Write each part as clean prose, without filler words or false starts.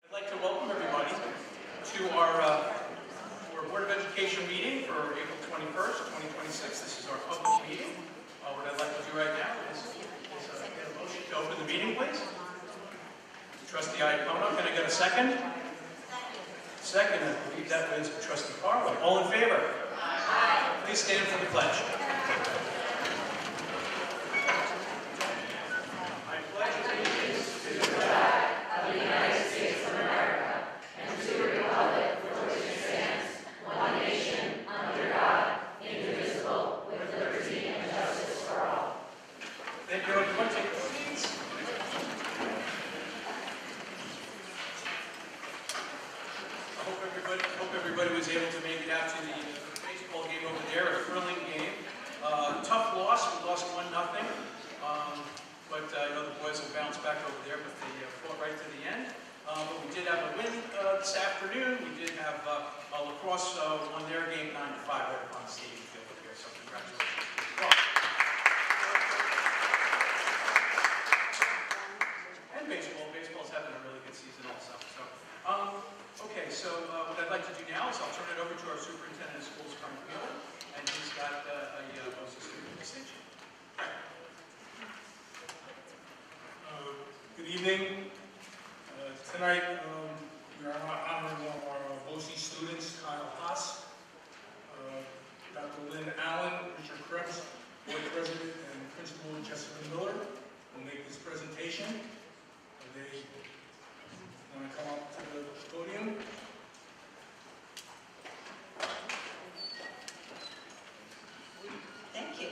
I'd like to welcome everybody to our Board of Education meeting for April 21st, 2026. This is our public meeting. What I'd like to do right now is get a motion to open the meeting, please. Trustee Iacono, can I get a second? Second, I believe that was Trustee Farwell. All in favor? Aye. Please stand for the pledge. I pledge allegiance to the flag of the United States of America and to the republic for which it stands, one nation, under God, indivisible, with liberty and justice for all. Thank you, everyone. Take your seats. I hope everybody was able to make it out to the baseball game over there, a thrilling game. Tough loss, we lost 1-0. But I know the boys will bounce back over there, but they fought right to the end. But we did have a win this afternoon. We did have lacrosse won their game 9-5 right up on the stadium field over here. So congratulations. And baseball. Baseball's having a really good season also. So, okay, so what I'd like to do now is I'll turn it over to our Superintendent of Schools, Frank Wheeler, and he's got a student distinction. Good evening. Tonight we are honoring one of our BOE students, Kyle Haas, Dr. Lynn Allen, Richard Krebs, Board President, and Principal Jessica Miller will make this presentation. They want to come up to the podium. Thank you.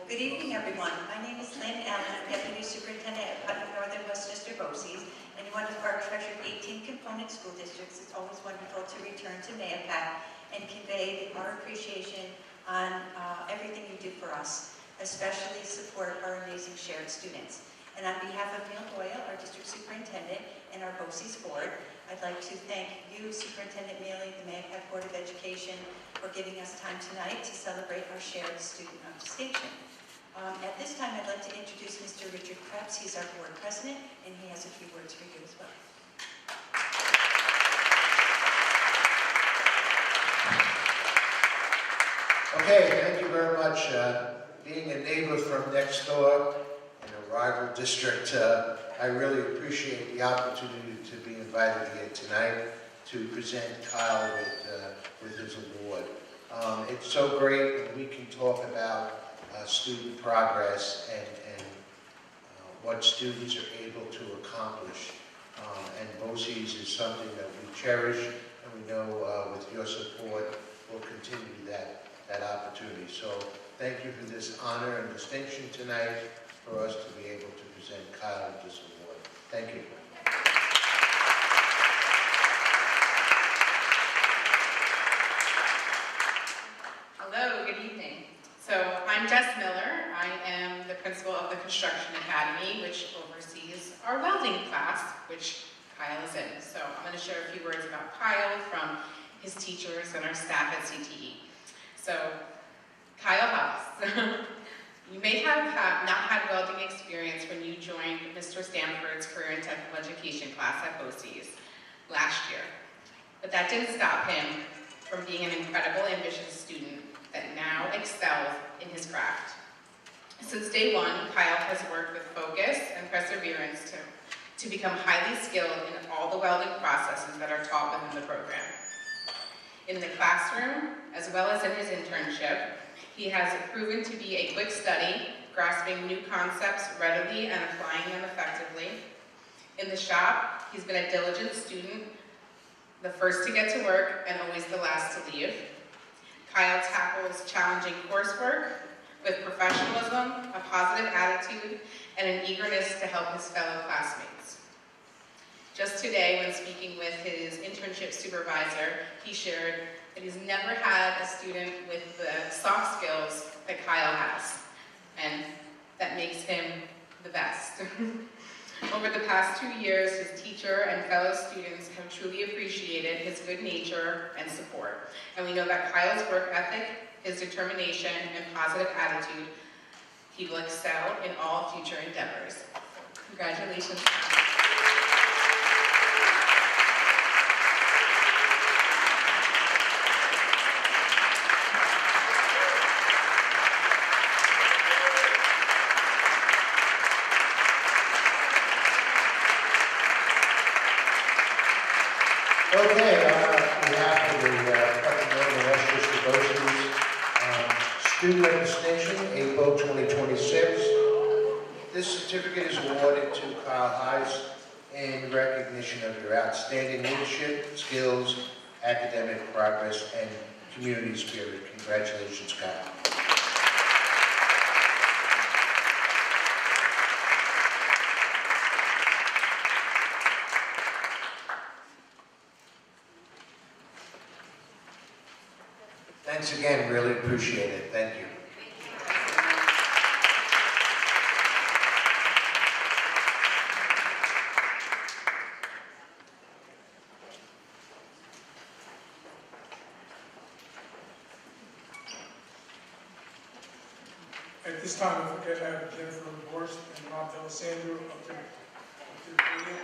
Good evening, everyone. My name is Lynn Allen. I'm Deputy Superintendent at Putnam Northern Westchester BOCES, and in one of our treasured 18 component school districts. It's always wonderful to return to Mahopac and convey our appreciation on everything you do for us, especially support our amazing shared students. And on behalf of Neil Boyle, our district superintendent, and our BOCES board, I'd like to thank you, Superintendent Mealy, the Mahopac Board of Education, for giving us time tonight to celebrate our shared student distinction. At this time, I'd like to introduce Mr. Richard Krebs. He's our board president, and he has a few words for you as well. Okay, thank you very much. Being a neighbor from next door in a rival district, I really appreciate the opportunity to be invited here tonight to present Kyle with his award. It's so great when we can talk about student progress and what students are able to accomplish. And BOCES is something that we cherish, and we know with your support we'll continue that opportunity. So thank you for this honor and distinction tonight for us to be able to present Kyle with this award. Thank you. Hello, good evening. So I'm Jess Miller. I am the principal of the Construction Academy, which oversees our welding class, which Kyle is in. So I'm going to share a few words about Kyle from his teachers and our staff at CTE. So Kyle Haas, you may have not had welding experience when you joined Mr. Stanford's Career and Technical Education class at BOCES last year. But that didn't stop him from being an incredible, ambitious student that now excels in his craft. Since day one, Kyle has worked with focus and perseverance to become highly skilled in all the welding processes that are taught within the program. In the classroom, as well as in his internship, he has proven to be a quick study, grasping new concepts readily and applying them effectively. In the shop, he's been a diligent student, the first to get to work and always the last to leave. Kyle tackles challenging coursework with professionalism, a positive attitude, and an eagerness to help his fellow classmates. Just today, when speaking with his internship supervisor, he shared that he's never had a student with the soft skills that Kyle has, and that makes him the best. Over the past 2 years, his teacher and fellow students have truly appreciated his good nature and support. And we know that Kyle's work ethic, his determination, and positive attitude, he will excel in all future endeavors. Congratulations. Okay, on behalf of the Northern West District student registration, April 2026. This certificate is awarded to Kyle Hayes in recognition of your outstanding leadership, skills, academic progress, and community spirit. Congratulations, Kyle. Thanks again, really appreciate it. Thank you. At this time, if we could have Jennifer Borst and Rob D'Alessandro up to the podium.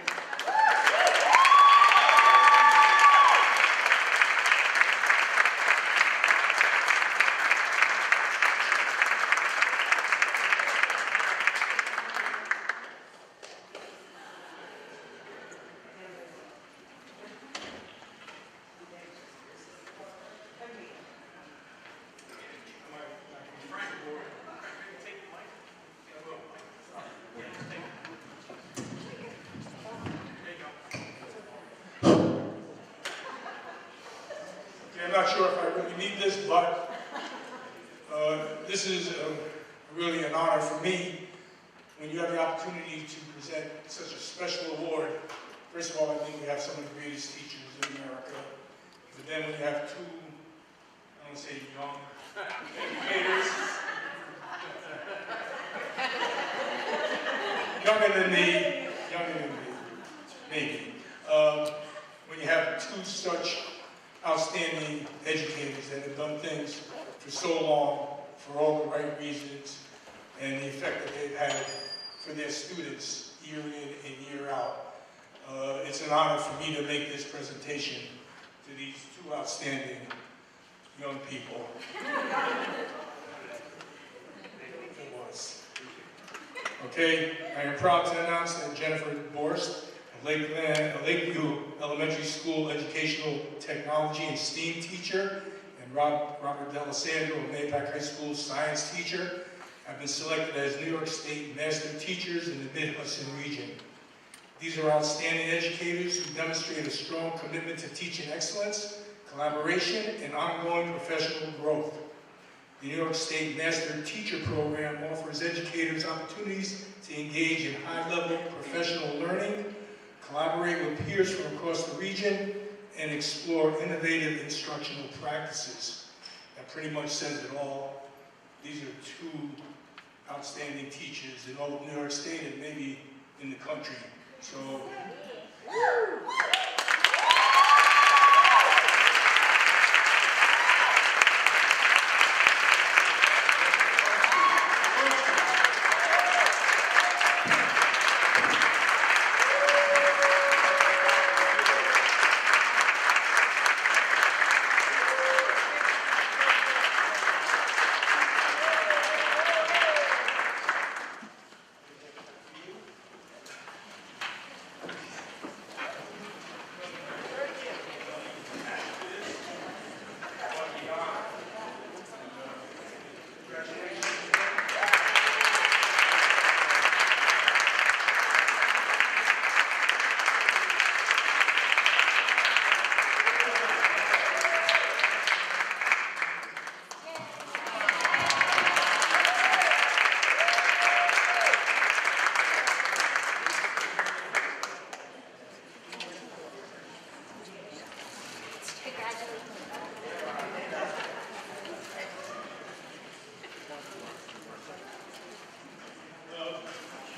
I'm not sure if I really need this, but this is really an honor for me when you have the opportunity to present such a special award. First of all, I think we have some of the greatest teachers in America, but then when you have two, I don't want to say young educators, younger than me, maybe. When you have two such outstanding educators that have done things for so long, for all the right reasons, and the effect that they've had for their students year in and year out. It's an honor for me to make this presentation to these two outstanding young people. It was. Okay, I am proud to announce that Jennifer Borst, a Lakeview Elementary School Educational Technology and STEAM teacher, and Robert D'Alessandro, a Mahopac High School Science teacher, have been selected as New York State Master Teachers in the Mid-Hudson region. These are outstanding educators who demonstrate a strong commitment to teaching excellence, collaboration, and ongoing professional growth. The New York State Master Teacher Program offers educators opportunities to engage in high-level professional learning, collaborate with peers from across the region, and explore innovative instructional practices. That pretty much says it all. These are two outstanding teachers in all of New York State and maybe in the country. So,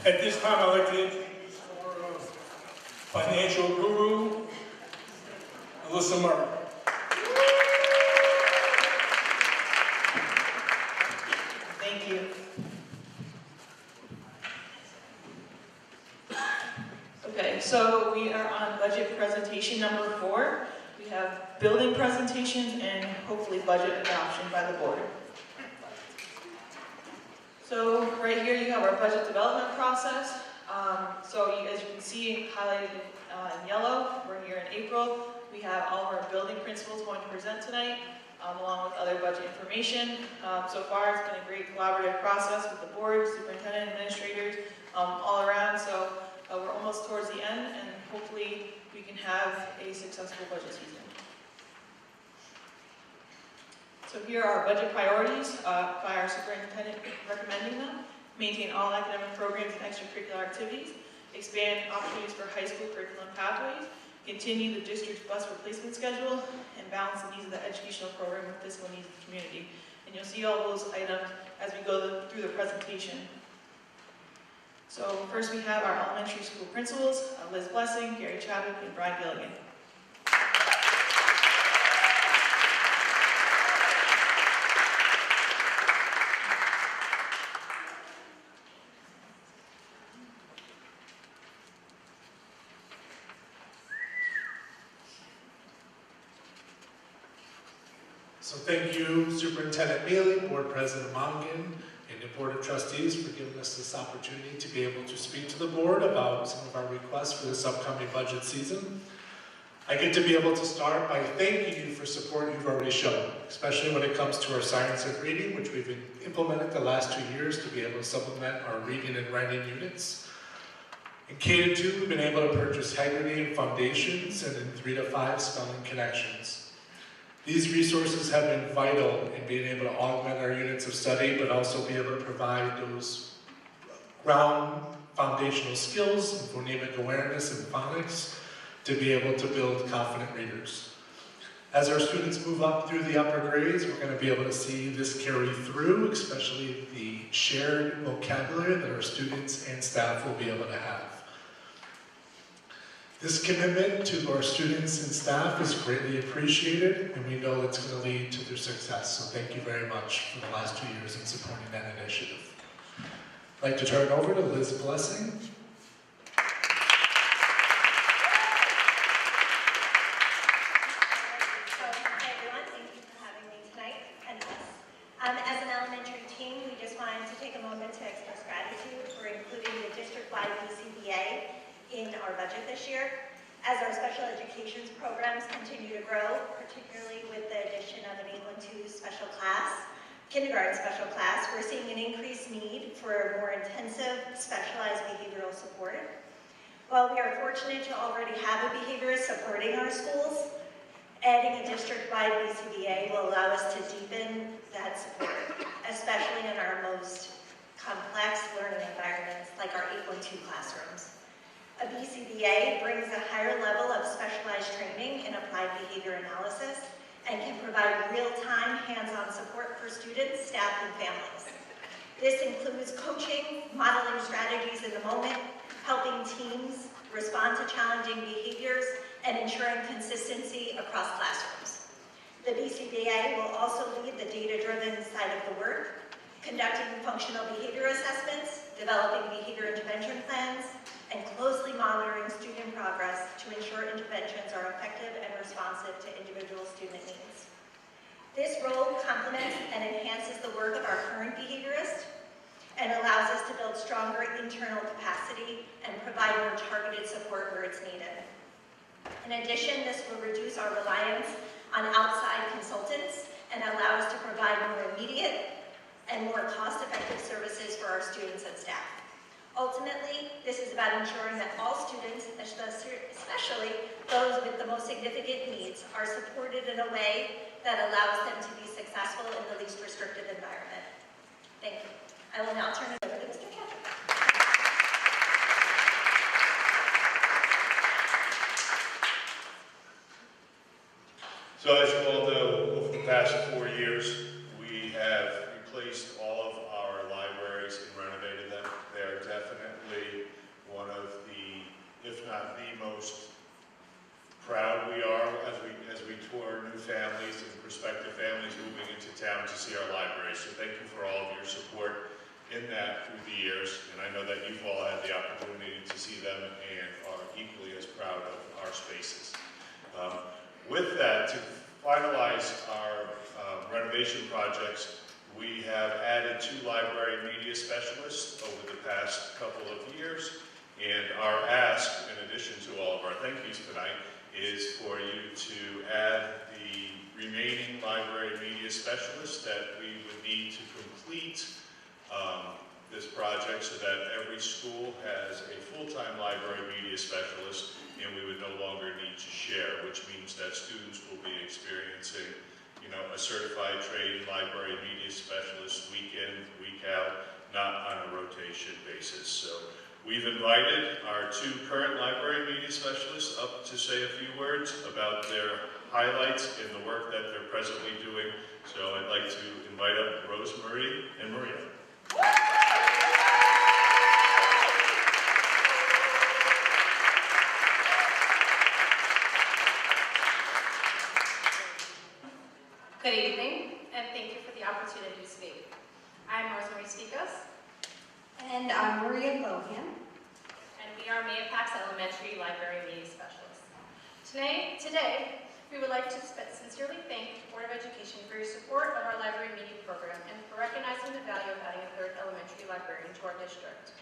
at this time, I'd like to introduce our financial guru, Alyssa Murray. Thank you. Okay, so we are on budget presentation number 4. We have building presentations and hopefully budget adoption by the board. So right here you have our budget development process. As you can see highlighted in yellow, we're here in April. we have all of our building principals going to present tonight, along with other budget information. So far, it's been a great collaborative process with the board, superintendent, administrators, all around. So we're almost towards the end, and hopefully we can have a successful budget season. So here are our budget priorities by our superintendent recommending them. Maintain all academic programs and extracurricular activities. Expand opportunities for high school curriculum pathways. Continue the district's bus replacement schedule. And balance the needs of the educational program with fiscal needs of the community. And you'll see all those items as we go through the presentation. So first we have our elementary school principals, Liz Blessing, Gary Chadwick, and Brian Gilligan. So thank you, Superintendent Mealy, Board President Mongan, and the Board of Trustees for giving us this opportunity to be able to speak to the board about some of our requests for this upcoming budget season. I get to be able to start by thanking you for support you've already shown, especially when it comes to our science and reading, which we've implemented the last 2 years to be able to supplement our reading and writing units. In K-2, we've been able to purchase Haggerty and Foundations, and in 3 to 5, Spelling Connections. These resources have been vital in being able to augment our units of study, but also be able to provide those ground foundational skills in phonemic awareness and phonics to be able to build confident readers. As our students move up through the upper grades, we're going to be able to see this carry through, especially the shared vocabulary that our students and staff will be able to have. This commitment to our students and staff is greatly appreciated, and we know it's going to lead to their success. So thank you very much for the last 2 years in supporting that initiative. I'd like to turn it over to Liz Blessing. Hi everyone, thank you for having me tonight and us. As an elementary team, we just wanted to take a moment to express gratitude for including the district-wide BCBA in our budget this year. As our special education programs continue to grow, particularly with the addition of an 812 special class, kindergarten special class, we're seeing an increased need for more intensive, specialized behavioral support. While we are fortunate to already have a behaviorist supporting our schools, adding a district-wide BCBA will allow us to deepen that support, especially in our most complex learning environments like our 812 classrooms. A BCBA brings a higher level of specialized training in applied behavior analysis and can provide real-time, hands-on support for students, staff, and families. This includes coaching, modeling strategies in the moment, helping teams respond to challenging behaviors, and ensuring consistency across classrooms. The BCBA will also lead the data-driven side of the work, conducting functional behavior assessments, developing behavior intervention plans, and closely monitoring student progress to ensure interventions are effective and responsive to individual student needs. This role complements and enhances the work of our current behaviorist and allows us to build stronger internal capacity and provide more targeted support where it's needed. In addition, this will reduce our reliance on outside consultants and allow us to provide more immediate and more cost-effective services for our students and staff. Ultimately, this is about ensuring that all students, especially those with the most significant needs, are supported in a way that allows them to be successful in the least restrictive environment. Thank you. I will now turn it over to Mr. Chadwick. So as you all know, over the past 4 years, we have replaced all of our libraries and renovated them. They're definitely one of the, if not the most proud we are as we tour new families and prospective families moving into town to see our libraries. So thank you for all of your support in that through the years. And I know that you've all had the opportunity to see them and are equally as proud of our spaces. With that, to finalize our renovation projects, we have added 2 library media specialists over the past couple of years. And our ask, in addition to all of our thank yous tonight, is for you to add the remaining library media specialists that we would need to complete this project so that every school has a full-time library media specialist, and we would no longer need to share, which means that students will be experiencing, a certified trained library media specialist week in, week out, not on a rotation basis. So we've invited our 2 current library media specialists up to say a few words about their highlights in the work that they're presently doing. So I'd like to invite up Rosemary and Maria. Good evening, and thank you for the opportunity to speak. I'm Rosemary Stikas, And I'm Maria Bohan. and we are Mahopac Elementary Library Media Specialists. Today, we would like to sincerely thank the Board of Education for your support of our library media program and for recognizing the value of adding a 3rd elementary librarian to our district.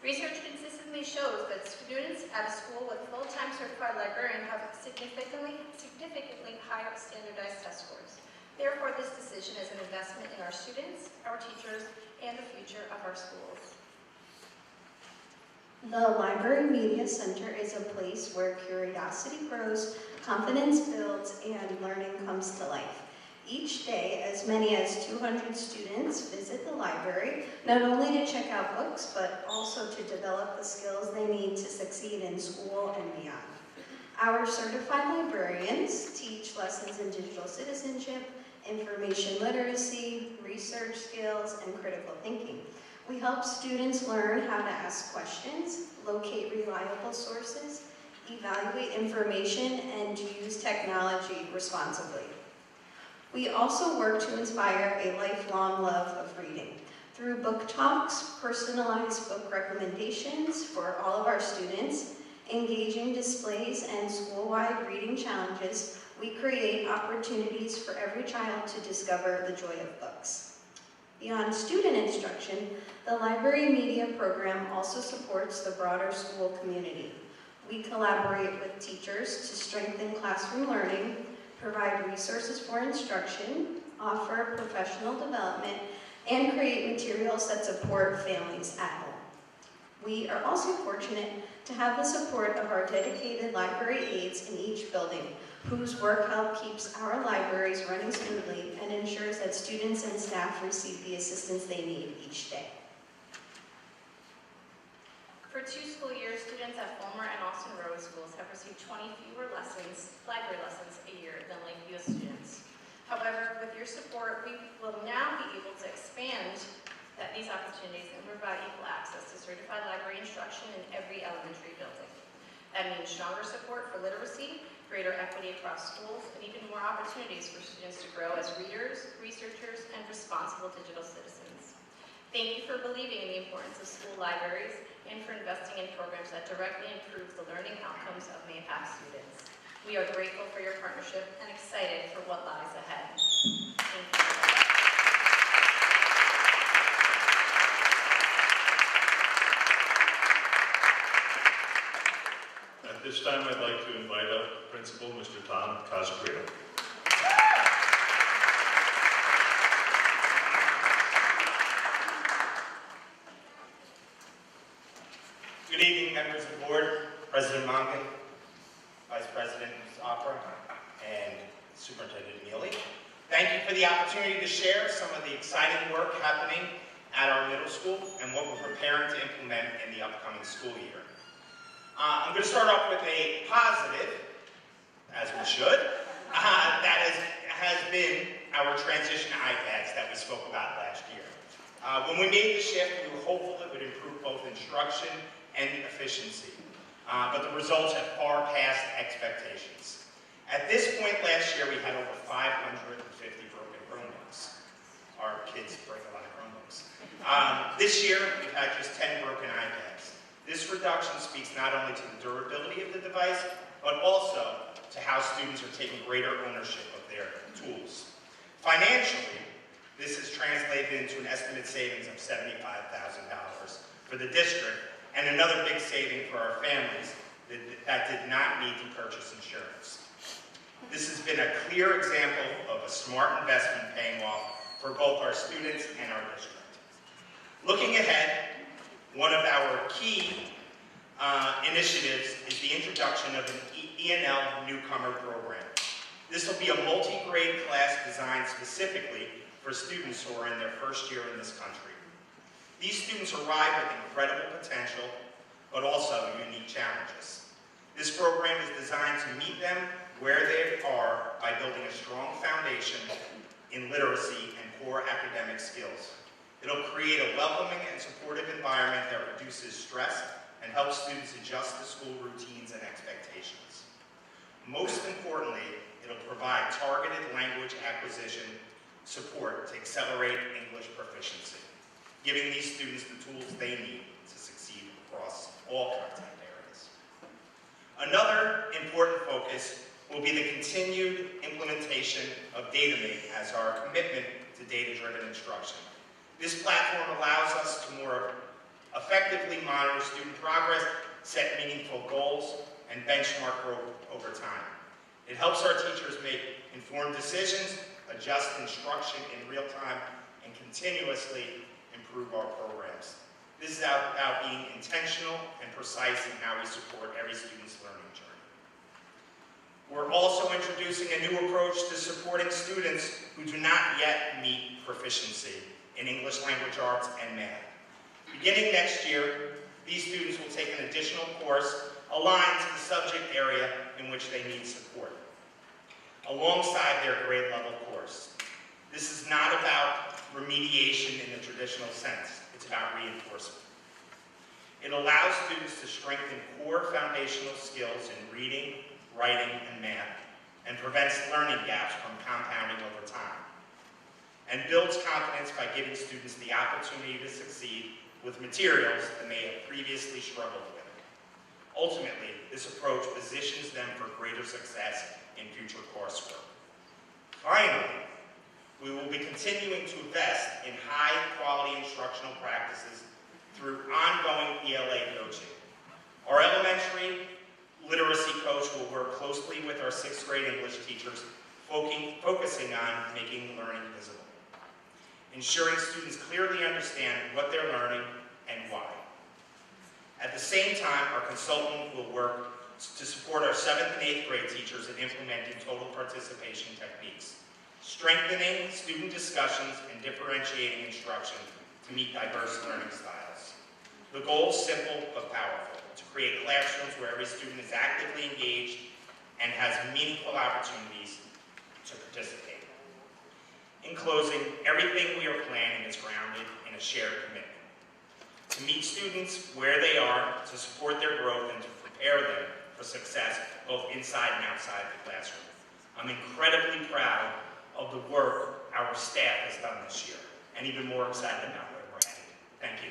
Research consistently shows that students at a school with full-time certified librarian have significantly higher standardized test scores. Therefore, this decision is an investment in our students, our teachers, and the future of our schools. The Library Media Center is a place where curiosity grows, confidence builds, and learning comes to life. Each day, as many as 200 students visit the library, not only to check out books, but also to develop the skills they need to succeed in school and beyond. Our certified librarians teach lessons in digital citizenship, information literacy, research skills, and critical thinking. We help students learn how to ask questions, locate reliable sources, evaluate information, and to use technology responsibly. We also work to inspire a lifelong love of reading. Through book talks, personalized book recommendations for all of our students, engaging displays, and school-wide reading challenges, we create opportunities for every child to discover the joy of books. Beyond student instruction, the library media program also supports the broader school community. We collaborate with teachers to strengthen classroom learning, provide resources for instruction, offer professional development, and create materials that support families at home. We are also fortunate to have the support of our dedicated library aides in each building, whose work help keeps our libraries running smoothly and ensures that students and staff receive the assistance they need each day. For 2 school years, students at Fulmer and Austin Road schools have received 20 fewer library lessons a year than Lakeview students. However, with your support, we will now be able to expand these opportunities and provide equal access to certified library instruction in every elementary building. That means stronger support for literacy, greater equity across schools, and even more opportunities for students to grow as readers, researchers, and responsible digital citizens. Thank you for believing in the importance of school libraries and for investing in programs that directly improve the learning outcomes of Mahopac students. We are grateful for your partnership and excited for what lies ahead. Thank you. At this time, I'd like to invite up Principal Mr. Tom Casagrito. Good evening, members of the board, President Monken, Vice President Opera, and Superintendent Mealy. Thank you for the opportunity to share some of the exciting work happening at our middle school and what we're preparing to implement in the upcoming school year. I'm going to start off with a positive, as we should, that has been our transition to iPads that we spoke about last year. When we made the shift, we were hopeful it would improve both instruction and efficiency, but the results have far passed expectations. At this point last year, we had over 550 broken Chromebooks. Our kids break a lot of Chromebooks. This year, we've had just 10 broken iPads. This reduction speaks not only to the durability of the device, but also to how students are taking greater ownership of their tools. Financially, this has translated into an estimated savings of $75,000 for the district and another big saving for our families that did not need to purchase insurance. This has been a clear example of a smart investment paying off for both our students and our district. Looking ahead, one of our key initiatives is the introduction of an E&L newcomer program. This will be a multi-grade class designed specifically for students who are in their first year in this country. These students arrive with incredible potential, but also unique challenges. This program is designed to meet them where they are by building a strong foundation in literacy and core academic skills. It'll create a welcoming and supportive environment that reduces stress and helps students adjust to school routines and expectations. Most importantly, it'll provide targeted language acquisition support to accelerate English proficiency, giving these students the tools they need to succeed across all content areas. Another important focus will be the continued implementation of DataMate as our commitment to data-driven instruction. This platform allows us to more effectively monitor student progress, set meaningful goals, and benchmark growth over time. It helps our teachers make informed decisions, adjust instruction in real time, and continuously improve our programs. This is about being intentional and precise in how we support every student's learning journey. We're also introducing a new approach to supporting students who do not yet meet proficiency in English language arts and math. Beginning next year, these students will take an additional course aligned to the subject area in which they need support, alongside their grade level course. This is not about remediation in the traditional sense, it's about reinforcement. It allows students to strengthen core foundational skills in reading, writing, and math, and prevents learning gaps from compounding over time, and builds confidence by giving students the opportunity to succeed with materials that may have previously struggled with. Ultimately, this approach positions them for greater success in future coursework. Finally, we will be continuing to invest in high-quality instructional practices through ongoing ELA coaching. Our elementary literacy coach will work closely with our 6th grade English teachers, focusing on making learning visible, ensuring students clearly understand what they're learning and why. At the same time, our consultant will work to support our 7th and 8th grade teachers in implementing total participation techniques, strengthening student discussions and differentiating instruction to meet diverse learning styles. The goal is simple but powerful: to create classrooms where every student is actively engaged and has meaningful opportunities to participate. In closing, everything we are planning is grounded in a shared commitment to meet students where they are, to support their growth, and to prepare them for success both inside and outside the classroom. I'm incredibly proud of the work our staff has done this year, and even more excited about where we're headed. Thank you.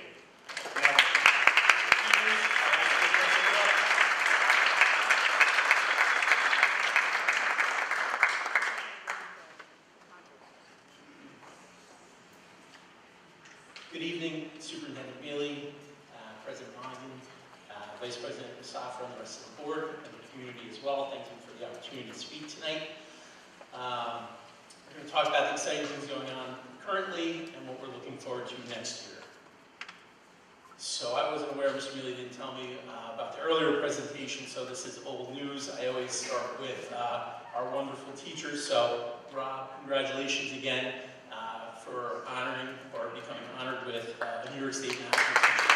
Good evening, Superintendent Mealy, President Mongan, Vice President Mustafa, and the rest of the board, and the community as well. Thank you for the opportunity to speak tonight. We're going to talk about the exciting things going on currently and what we're looking forward to next year. So I wasn't aware, Mr. Mealy didn't tell me about the earlier presentation, so this is old news. I always start with our wonderful teachers. So Rob, congratulations again for honoring or becoming honored with a New York State National Teacher.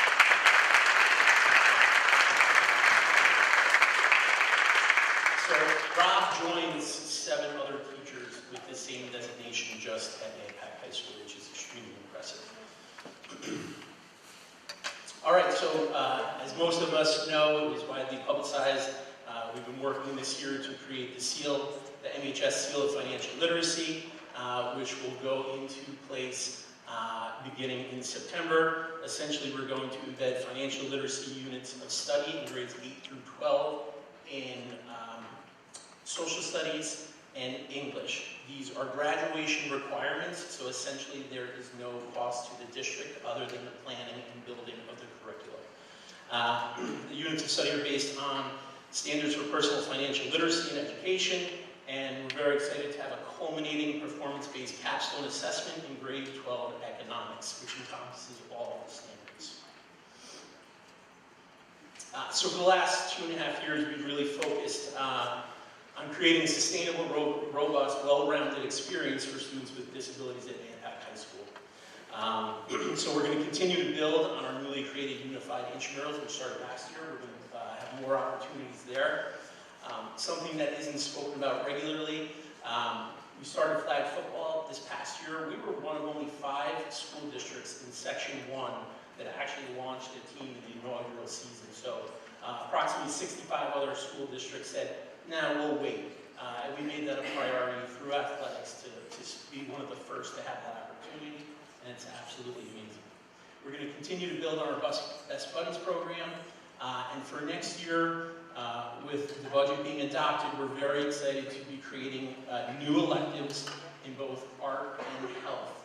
So Rob joins 7 other teachers with the same designation just at Mahopac High School, which is extremely impressive. All right, so as most of us know, it was widely publicized. We've been working this year to create the seal, the MHS Seal of Financial Literacy, which will go into place beginning in September. Essentially, we're going to embed financial literacy units of study in grades 8 through 12 in social studies and English. These are graduation requirements, so essentially there is no cost to the district other than the planning and building of the curriculum. The units of study are based on standards for personal financial literacy and education, And we're very excited to have a culminating performance-based capstone assessment in grade 12 economics, which encompasses all of the standards. So for the last 2.5 years, we've really focused on creating a sustainable, robust, well-rounded experience for students with disabilities at Mahopac High School. So we're going to continue to build on our newly created unified intramurals, which started last year. We're going to have more opportunities there. Something that isn't spoken about regularly, we started flag football this past year. We were one of only 5 school districts in Section 1 that actually launched a team in the inaugural season. So approximately 65 other school districts said, "Nah, we'll wait." And we made that a priority through athletics to be one of the first to have that opportunity, and it's absolutely amazing. We're going to continue to build on our Best Buddies program, and for next year, with the budget being adopted, we're very excited to be creating new electives in both art and health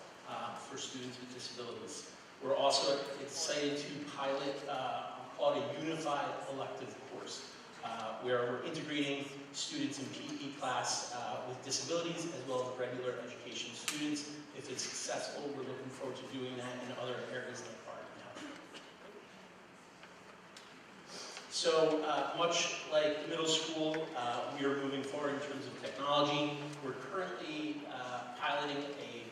for students with disabilities. We're also excited to pilot called a unified elective course, where we're integrating students in PE class with disabilities as well as regular education students. If it's successful, we're looking forward to doing that in other areas like art and health. So much like middle school, we are moving forward in terms of technology. We're currently piloting a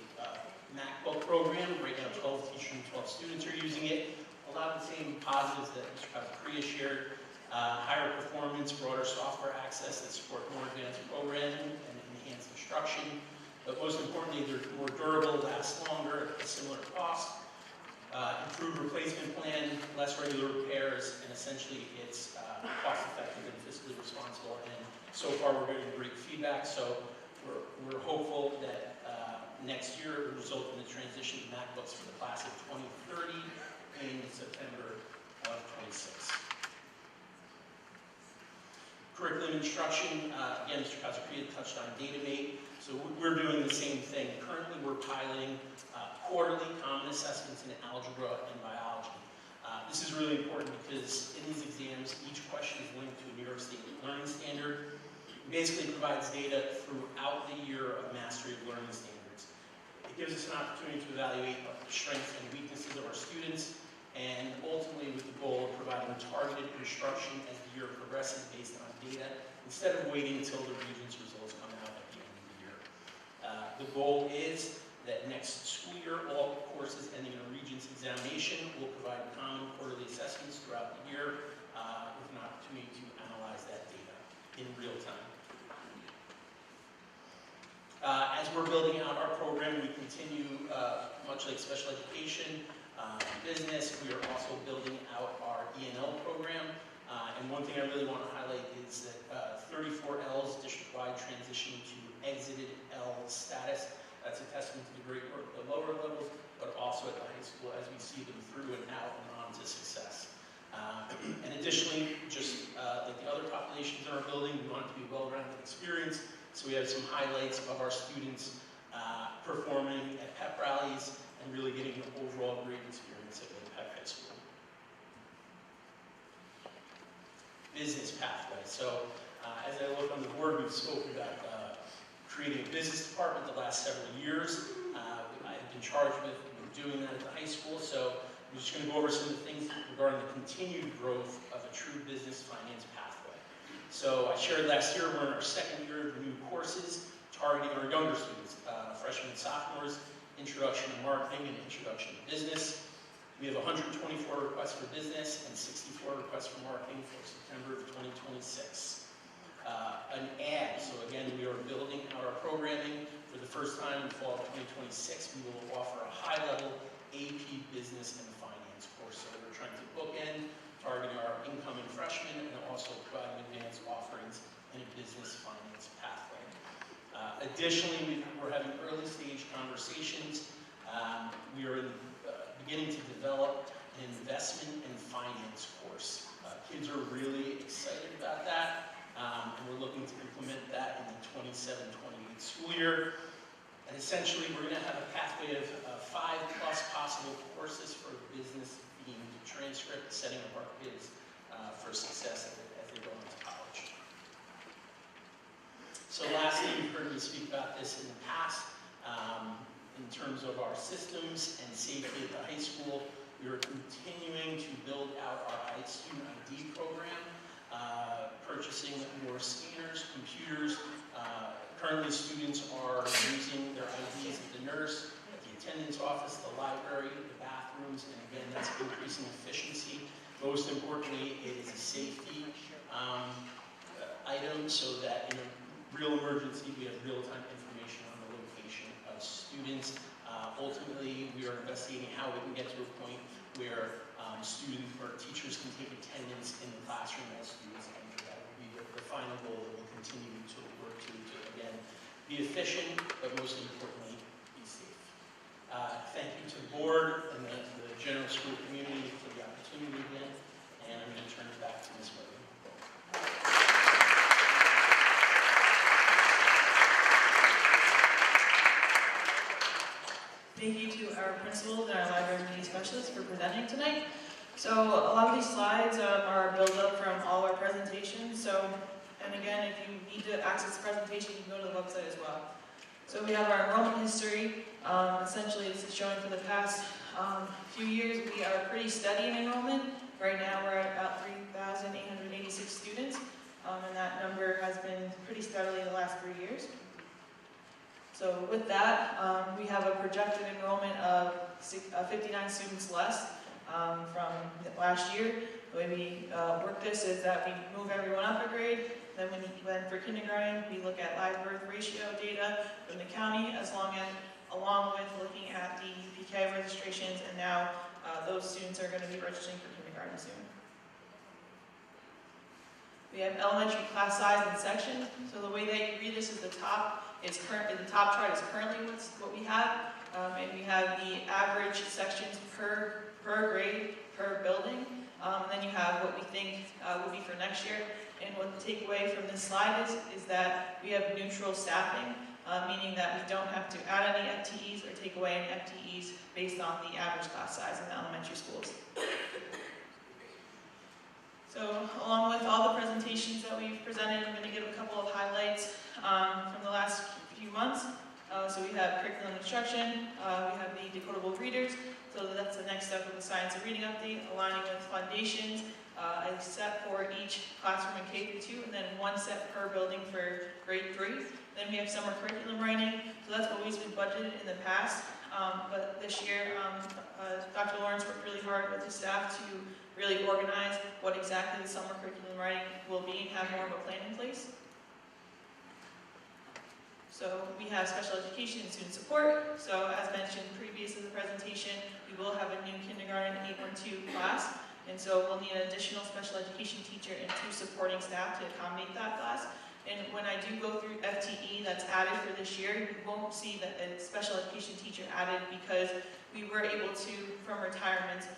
MacBook program. Right now, 12 teachers and 12 students are using it. A lot of the same positives that Mr. Priya shared. Higher performance, broader software access that support more advanced programming and enhanced instruction. But most importantly, they're more durable, last longer, at a similar cost. Improved replacement plan, less regular repairs, and essentially it's cost-effective and fiscally responsible. And so far, we're getting great feedback. So we're hopeful that next year it will result in the transition to MacBooks for the class of 2030 in September of 26. Curriculum instruction, again, Mr. Kazapriya touched on DataMate. So we're doing the same thing. Currently, we're piloting quarterly common assessments in algebra and biology. This is really important because in these exams, each question is linked to a New York State learning standard. It basically provides data throughout the year of mastery of learning standards. It gives us an opportunity to evaluate the strengths and weaknesses of our students, and ultimately with the goal of providing targeted instruction as the year progresses based on data, instead of waiting until the Regents results come out at the end of the year. The goal is that next school year, all courses ending in a Regents examination will provide common quarterly assessments throughout the year with an opportunity to analyze that data in real time. As we're building out our program, we continue, much like special education, business, we are also building out our E&L program. And one thing I really want to highlight is that 34L's district-wide transition to exited L status. That's a testament to the great work at the lower levels, but also at the high school as we see them through and out and on to success. And additionally, just like the other populations in our building, we want it to be a well-rounded experience. So we have some highlights of our students performing at pep rallies and really getting an overall great experience at Mahopac High School. Business pathway. So as I look on the board, we've spoken about creating a business department the last several years. I've been charged with doing that at the high school, so I'm just going to go over some of the things regarding the continued growth of a true business finance pathway. So I shared last year, we're in our second year of new courses targeting our younger students, freshmen and sophomores, Introduction to Marketing and Introduction to Business. We have 124 requests for business and 64 requests for marketing for September of 2026. An ad, so again, we are building out our programming. For the first time in fall of 2026, we will offer a high-level AP Business and Finance course. So we're trying to bookend, targeting our incoming freshmen, and also providing advanced offerings in a business finance pathway. Additionally, we're having early-stage conversations. We are beginning to develop an investment and finance course. Kids are really excited about that. And we're looking to implement that in the 27-28 school year. And essentially, we're going to have a pathway of 5+ possible courses for business themed transcript, setting up our kids for success as they go into college. So lastly, heard me speak about this in the past. In terms of our systems and safety at the high school, we are continuing to build out our student ID program, purchasing more scanners, computers. Currently, students are using their IDs at the nurse, at the attendance office, the library, the bathrooms, and again, that's increasing efficiency. Most importantly, it is a safety item so that in a real emergency, we have real-time information on the location of students. Ultimately, we are investigating how we can get to a point where students or teachers can take attendance in the classroom as students enter. That will be the final goal that we'll continue to work to again, be efficient, but most importantly, be safe. Thank you to the board and the general school community for the opportunity again, and I'm going to turn it back to Ms. Williams. Thank you to our principals and our library media specialists for presenting tonight. So a lot of these slides are built up from all our presentations. So, and again, if you need to access the presentation, you can go to the website as well. So we have our enrollment history. Essentially, this is showing for the past few years, we are pretty steady in enrollment. Right now, we're at about 3,886 students, and that number has been pretty steadily in the last 3 years. So with that, we have a projected enrollment of 59 students less from last year. The way we work this is that we move everyone up a grade. Then when for kindergarten, we look at live birth ratio data from the county, along with looking at the UPK registrations, and now those students are going to be registering for kindergarten soon. We have elementary class size and section. So the way that you read this is the top chart is currently what we have, and we have the average sections per grade, per building, and then you have what we think will be for next year. And what the takeaway from this slide is that we have neutral staffing, meaning that we don't have to add any FTEs or take away any FTEs based on the average class size in the elementary schools. So along with all the presentations that we've presented, I'm going to give a couple of highlights from the last few months. So we have curriculum instruction, we have the decodable readers, so that's the next step of the science of reading update, aligning with foundations, a set for each classroom in K-2, and then one set per building for grade 3. Then we have summer curriculum writing, so that's always been budgeted in the past, but this year Dr. Lawrence worked really hard with his staff to really organize what exactly the summer curriculum writing will be and have more of a plan in place. So we have special education and student support. So as mentioned previous in the presentation, we will have a new kindergarten 812 class. And so we'll need an additional special education teacher and 2 supporting staff to accommodate that class. And when I do go through FTE that's added for this year, you won't see that a special education teacher added because we were able to, from retirement,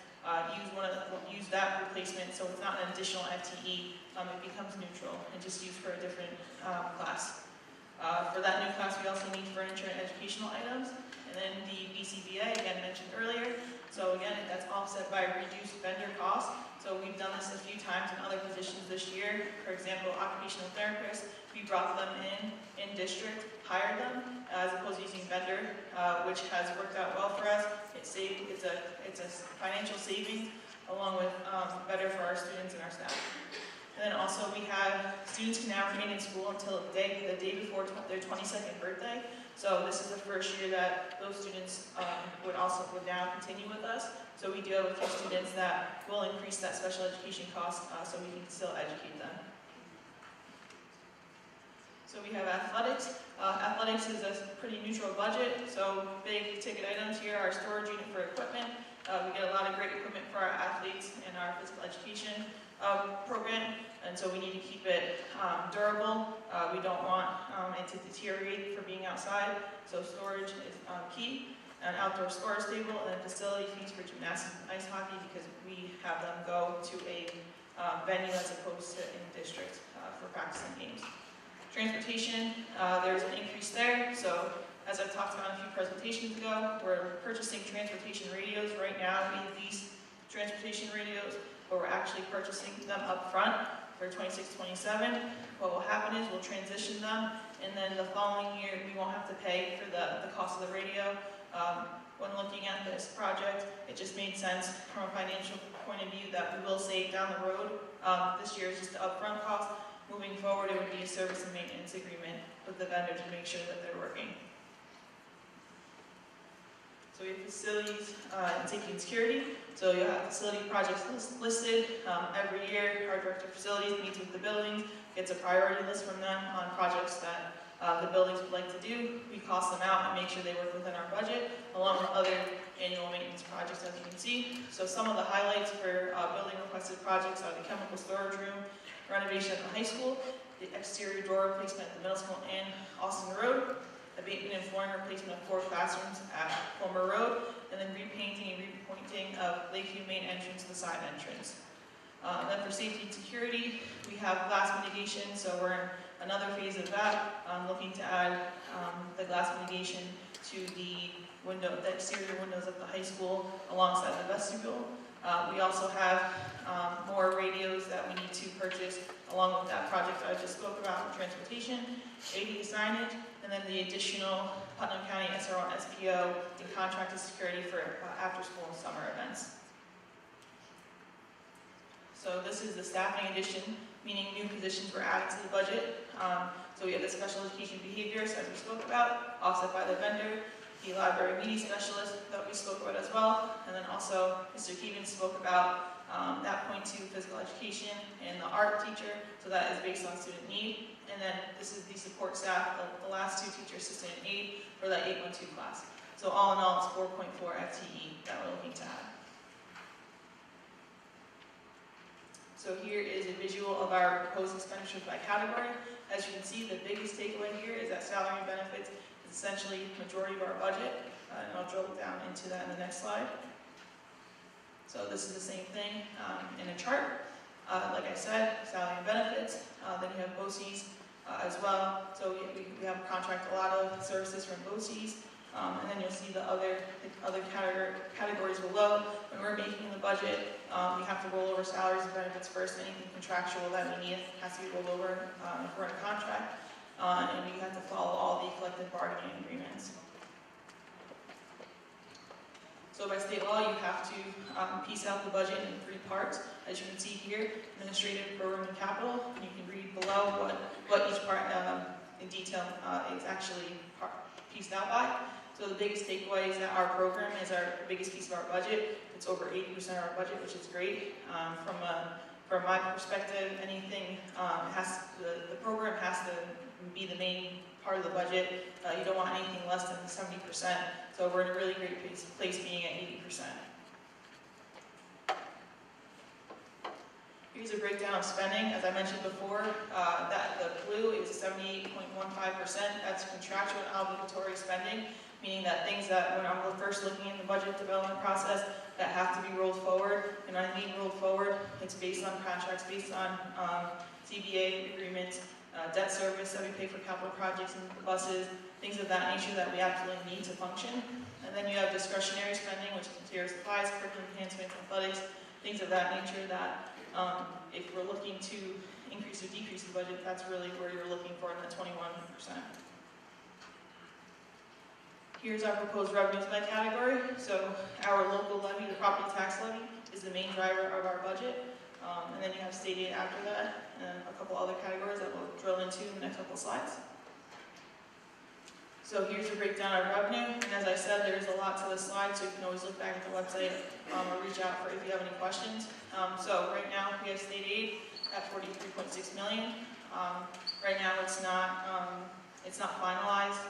use that replacement, so it's not an additional FTE. It becomes neutral and just used for a different class. For that new class, we also need furniture and educational items, and then the BCBA, again mentioned earlier. So again, that's offset by reduced vendor costs. So we've done this a few times in other positions this year. For example, occupational therapists, we brought them in district, hired them, as opposed to using vendor, which has worked out well for us. It's a financial savings, along with better for our students and our staff. And then also we have students can now remain in school until the day before their 22nd birthday. So this is the first year that those students would now continue with us. So we do have a few students that will increase that special education cost so we can still educate them. So we have athletics. Athletics is a pretty neutral budget. So big ticket items here are storage unit for equipment. We get a lot of great equipment for our athletes in our physical education program, and so we need to keep it durable. We don't want it to deteriorate for being outside, so storage is key. An outdoor scores table, and then facility fees for gymnastics and ice hockey because we have them go to a venue as opposed to in district for practicing games. Transportation, there's an increase there, so as I've talked about a few presentations ago, we're purchasing transportation radios. Right now, we lease transportation radios, but we're actually purchasing them up front for 26-27. What will happen is we'll transition them, and then the following year, we won't have to pay for the cost of the radio. When looking at this project, it just made sense from a financial point of view that we will save down the road. This year is just the upfront cost. Moving forward, it would be a service and maintenance agreement with the vendor to make sure that they're working. So we have facilities and safety and security. So you have facility projects listed. Every year, our director of facilities meets with the buildings, gets a priority list from them on projects that the buildings would like to do. We cost them out and make sure they work within our budget, along with other annual maintenance projects, as you can see. So some of the highlights for building requested projects are the chemical storage room, renovation at the high school, the exterior door replacement at the middle school and Austin Road, abatement and flooring replacement of 4 classrooms at Fulmer Road, and then repainting and repointing of Lakeview main entrance to the side entrance. Then for safety and security, we have glass mitigation, so we're in another phase of that, looking to add the glass mitigation to the exterior windows of the high school alongside the vestibule. We also have more radios that we need to purchase along with that project I just spoke about, transportation, AD signage, and then the additional Putnam County SRO and SPO and contracted security for after-school and summer events. So this is the staffing addition, meaning new positions were added to the budget. So we have the special education behaviors, as we spoke about, offset by the vendor, the library media specialist that we spoke about as well, and then also Mr. Keevan spoke about that .2 physical education and the art teacher, so that is based on student need. And then this is the support staff, the last 2 teacher assistant and aide for that 812 class. So all in all, it's 4.4 FTE that we're looking to add. So here is a visual of our proposed expenditures by category. As you can see, the biggest takeaway here is that salary and benefits is essentially the majority of our budget, and I'll drill down into that in the next slide. So this is the same thing in a chart. Like I said, salary and benefits. Then you have BOCES as well. So we have contract a lot of services from BOCES. And then you'll see the other categories below. When we're making the budget, we have to roll over salaries and benefits first. Anything contractual that we need has to be rolled over if we're in a contract. And we have to follow all the collective bargaining agreements. So by state law, you have to piece out the budget in 3 parts. As you can see here, administrative, program, and capital. And you can read below what each part in detail is actually pieced out by. So the biggest takeaway is that our program is our biggest piece of our budget. It's over 80% of our budget, which is great. From my perspective, anything the program has to be the main part of the budget. You don't want anything less than 70%. So we're in a really great place being at 80%. Here's a breakdown of spending. As I mentioned before, that the blue is 78.15%. That's contractual and obligatory spending, meaning that things that when I'm first looking in the budget development process that have to be rolled forward, and I mean rolled forward, it's based on contracts, based on CBA agreements, debt service that we pay for capital projects and buses, things of that nature that we absolutely need to function. And then you have discretionary spending, which considers supplies, curriculum enhancements, athletics, things of that nature that if we're looking to increase or decrease the budget, that's really where you're looking for in the 21%. Here's our proposed revenues by category. So our local levy, the property tax levy, is the main driver of our budget. And then you have state aid after that, and a couple other categories that we'll drill into in the next couple slides. So here's a breakdown of revenue, and as I said, there's a lot to this slide, so you can always look back at the website or reach out for if you have any questions. So right now we have state aid at $43.6 million. Right now it's not finalized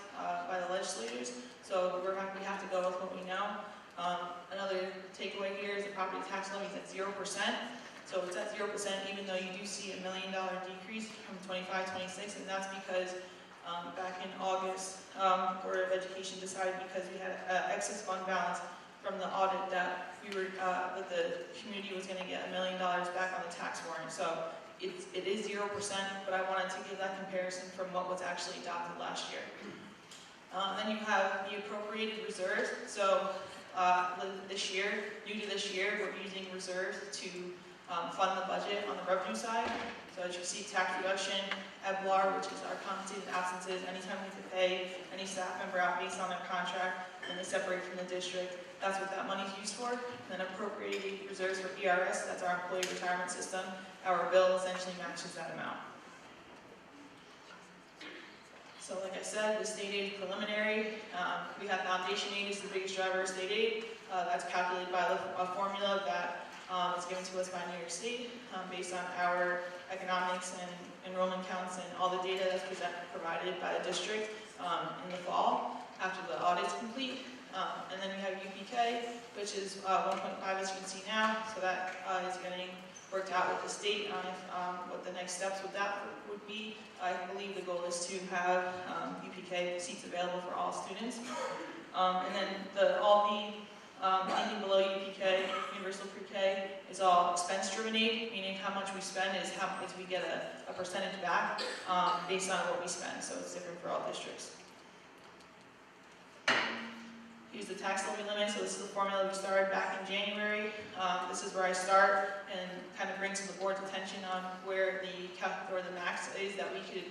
by the legislators, so we have to go with what we know. Another takeaway here is the property tax levy is at 0%. So it's at 0%, even though you do see $1 million decrease from 25-26, and that's because back in August, Board of Education decided because we had excess fund balance from the audit that that the community was going to get $1 million back on the tax warrant. So it is 0%, but I wanted to give that comparison from what was actually adopted last year. Then you have the appropriated reserves. So this year, due to this year, we're using reserves to fund the budget on the revenue side. So as you see, tax reduction, EBLAR, which is our compensated absences, anytime we could pay any staff member out based on their contract and they separate from the district, that's what that money's used for. And then appropriated reserves for ERS, that's our employee retirement system. Our bill essentially matches that amount. So like I said, the state aid is preliminary. We have foundation aid is the biggest driver of state aid. That's calculated by a formula that is given to us by New York State based on our economics and enrollment counts and all the data that's provided by the district in the fall after the audit's complete. And then we have UPK, which is 1.5 as you can see now. So that is getting worked out with the state on what the next steps with that would be. I believe the goal is to have UPK seats available for all students. And then anything below UPK, Universal Pre-K, is all expense-driven aid, meaning how much we spend is how much we get a percentage back based on what we spend. So it's different for all districts. Here's the tax levy limit. So this is the formula we started back in January. This is where I start and kind of bring to the board's attention on where the max is that we could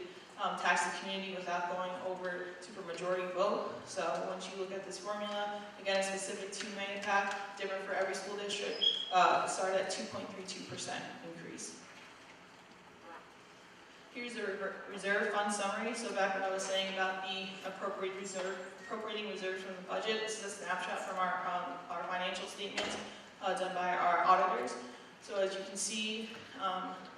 tax the community without going over supermajority vote. So once you look at this formula, again, it's specific to Mahopac, different for every school district, start at 2.32% increase. Here's the reserve fund summary. So back when I was saying about the appropriating reserves from the budget, this is a snapshot from our financial statements done by our auditors. So as you can see,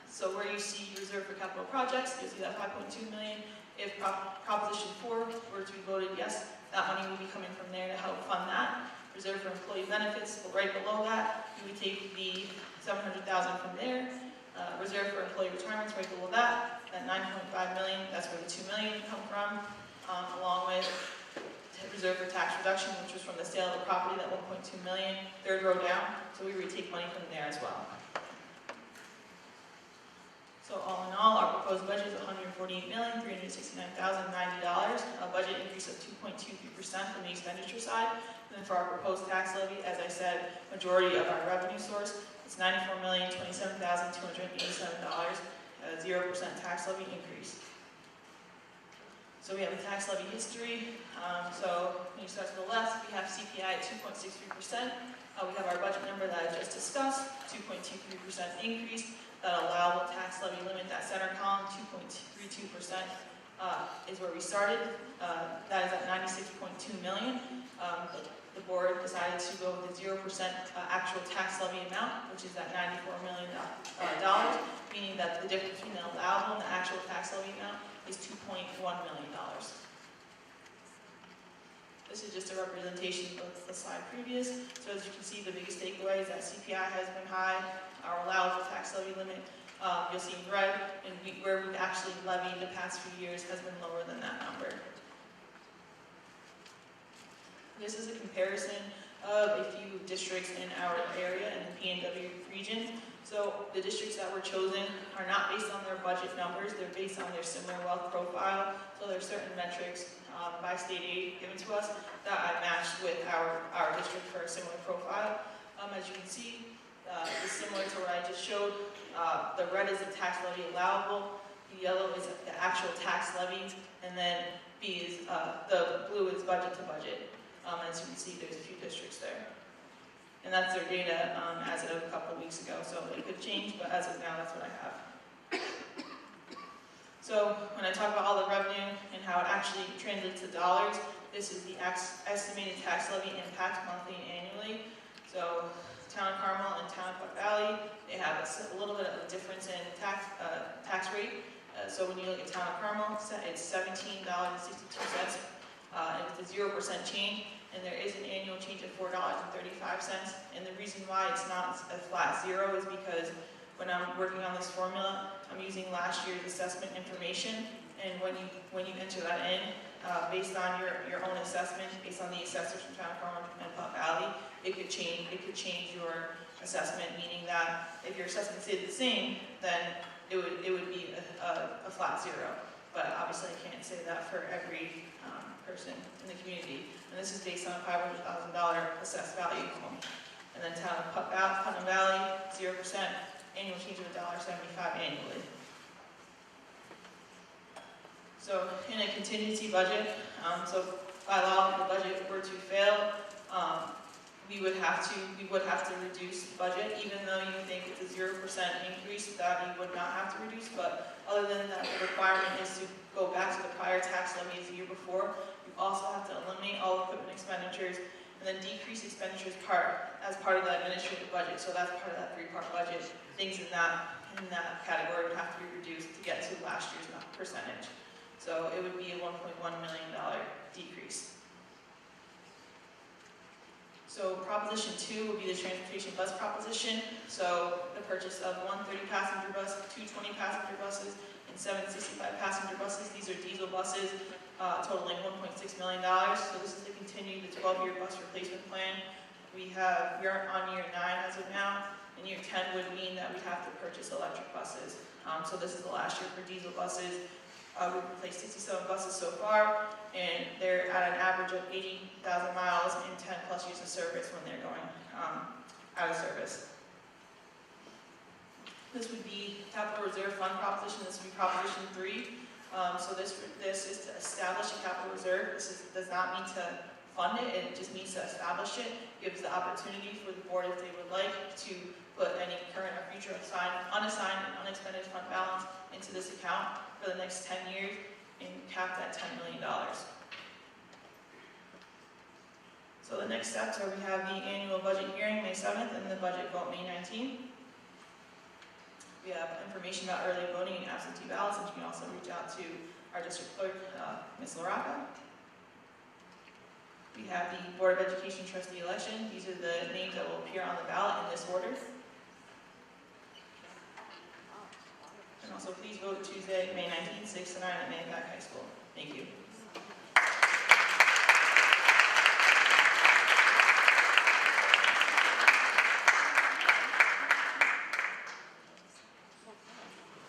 so where you see reserve for capital projects, you'll see that 5.2 million. If Proposition 4 were to be voted yes, that money will be coming from there to help fund that. Reserve for employee benefits, right below that, you would take the 700,000 from there. Reserve for employee retirements, right below that. That 9.5 million, that's where the 2 million would come from, along with reserve for tax reduction, which was from the sale of the property, that 1.2 million, third row down. So we would take money from there as well. So all in all, our proposed budget is $148,369,090, a budget increase of 2.23% from the expenditure side. And then for our proposed tax levy, as I said, majority of our revenue source, it's $94,027,287, a 0% tax levy increase. So we have a tax levy history. So when you start to the left, we have CPI at 2.63%. We have our budget number that I just discussed, 2.23% increase. That allowable tax levy limit, that center column, 2.32% is where we started. That is at $96.2 million. The board decided to go with the 0% actual tax levy amount, which is at $94 million, meaning that the difference between the allowable and the actual tax levy amount is $2.1 million. This is just a representation of the slide previous. So as you can see, the biggest takeaway is that CPI has been high. Our allowable tax levy limit, you'll see in red, and where we've actually levied the past few years has been lower than that number. This is a comparison of a few districts in our area in the PNW region. So the districts that were chosen are not based on their budget numbers, they're based on their similar wealth profile. So there are certain metrics by state aid given to us that I matched with our district for a similar profile. As you can see, it's similar to what I just showed. The red is the tax levy allowable, the yellow is the actual tax levy, and then B is the blue is budget to budget. As you can see, there's a few districts there. And that's their data as of a couple of weeks ago, so it could change, but as of now, that's what I have. So when I talk about all the revenue and how it actually translates to dollars, this is the estimated tax levy impact monthly and annually. So Town of Carmel and Town of Puck Valley, they have a little bit of a difference in tax rate. So when you look at Town of Carmel, it's $17.62, and it's a 0% change. And there is an annual change of $4.35. And the reason why it's not a flat zero is because when I'm working on this formula, I'm using last year's assessment information. And when you enter that in, based on your own assessment, based on the assessors from Town of Carmel and Puck Valley, it could change your assessment, meaning that if your assessment stayed the same, then it would be a flat zero. But obviously I can't say that for every person in the community. And this is based on a $500,000 assessed value home. And then Town of Putnam Valley, 0%, annual change of $1.75 annually. So in a contingency budget, so by law, if the budget were to fail, we would have to reduce the budget, even though you think it's a 0% increase that you would not have to reduce. But other than that, the requirement is to go back to the prior tax levy as the year before. You also have to eliminate all equipment expenditures and then decrease expenditures as part of the administrative budget. So that's part of that three-part budget. Things in that category would have to be reduced to get to last year's percentage. So it would be a $1.1 million decrease. So proposition 2 would be the transportation bus proposition. So the purchase of 1 30-passenger bus, 2 20-passenger buses, and 7 65-passenger buses. These are diesel buses totaling $1.6 million. So this is to continue the 12-year bus replacement plan. We are on year 9 as of now, and year 10 would mean that we have to purchase electric buses. So this is the last year for diesel buses. We've replaced 67 buses so far, and they're at an average of 80,000 miles and 10 plus years of service when they're going out of service. This would be capital reserve fund proposition. This would be proposition 3. So this is to establish a capital reserve. Does not mean to fund it. It just means to establish it. Gives the opportunity for the board, if they would like, to put any current or future unassigned and unexpended fund balance into this account for the next 10 years and capped at $10 million. So the next steps are we have the annual budget hearing May 7th and the budget vote May 19th. We have information about early voting and absentee ballots, and you can also reach out to our district clerk, Ms. Laraca. We have the Board of Education trustee election. These are the names that will appear on the ballot in this order. And also please vote Tuesday, May 19th, 6 to 9 at Mahopac High School. Thank you.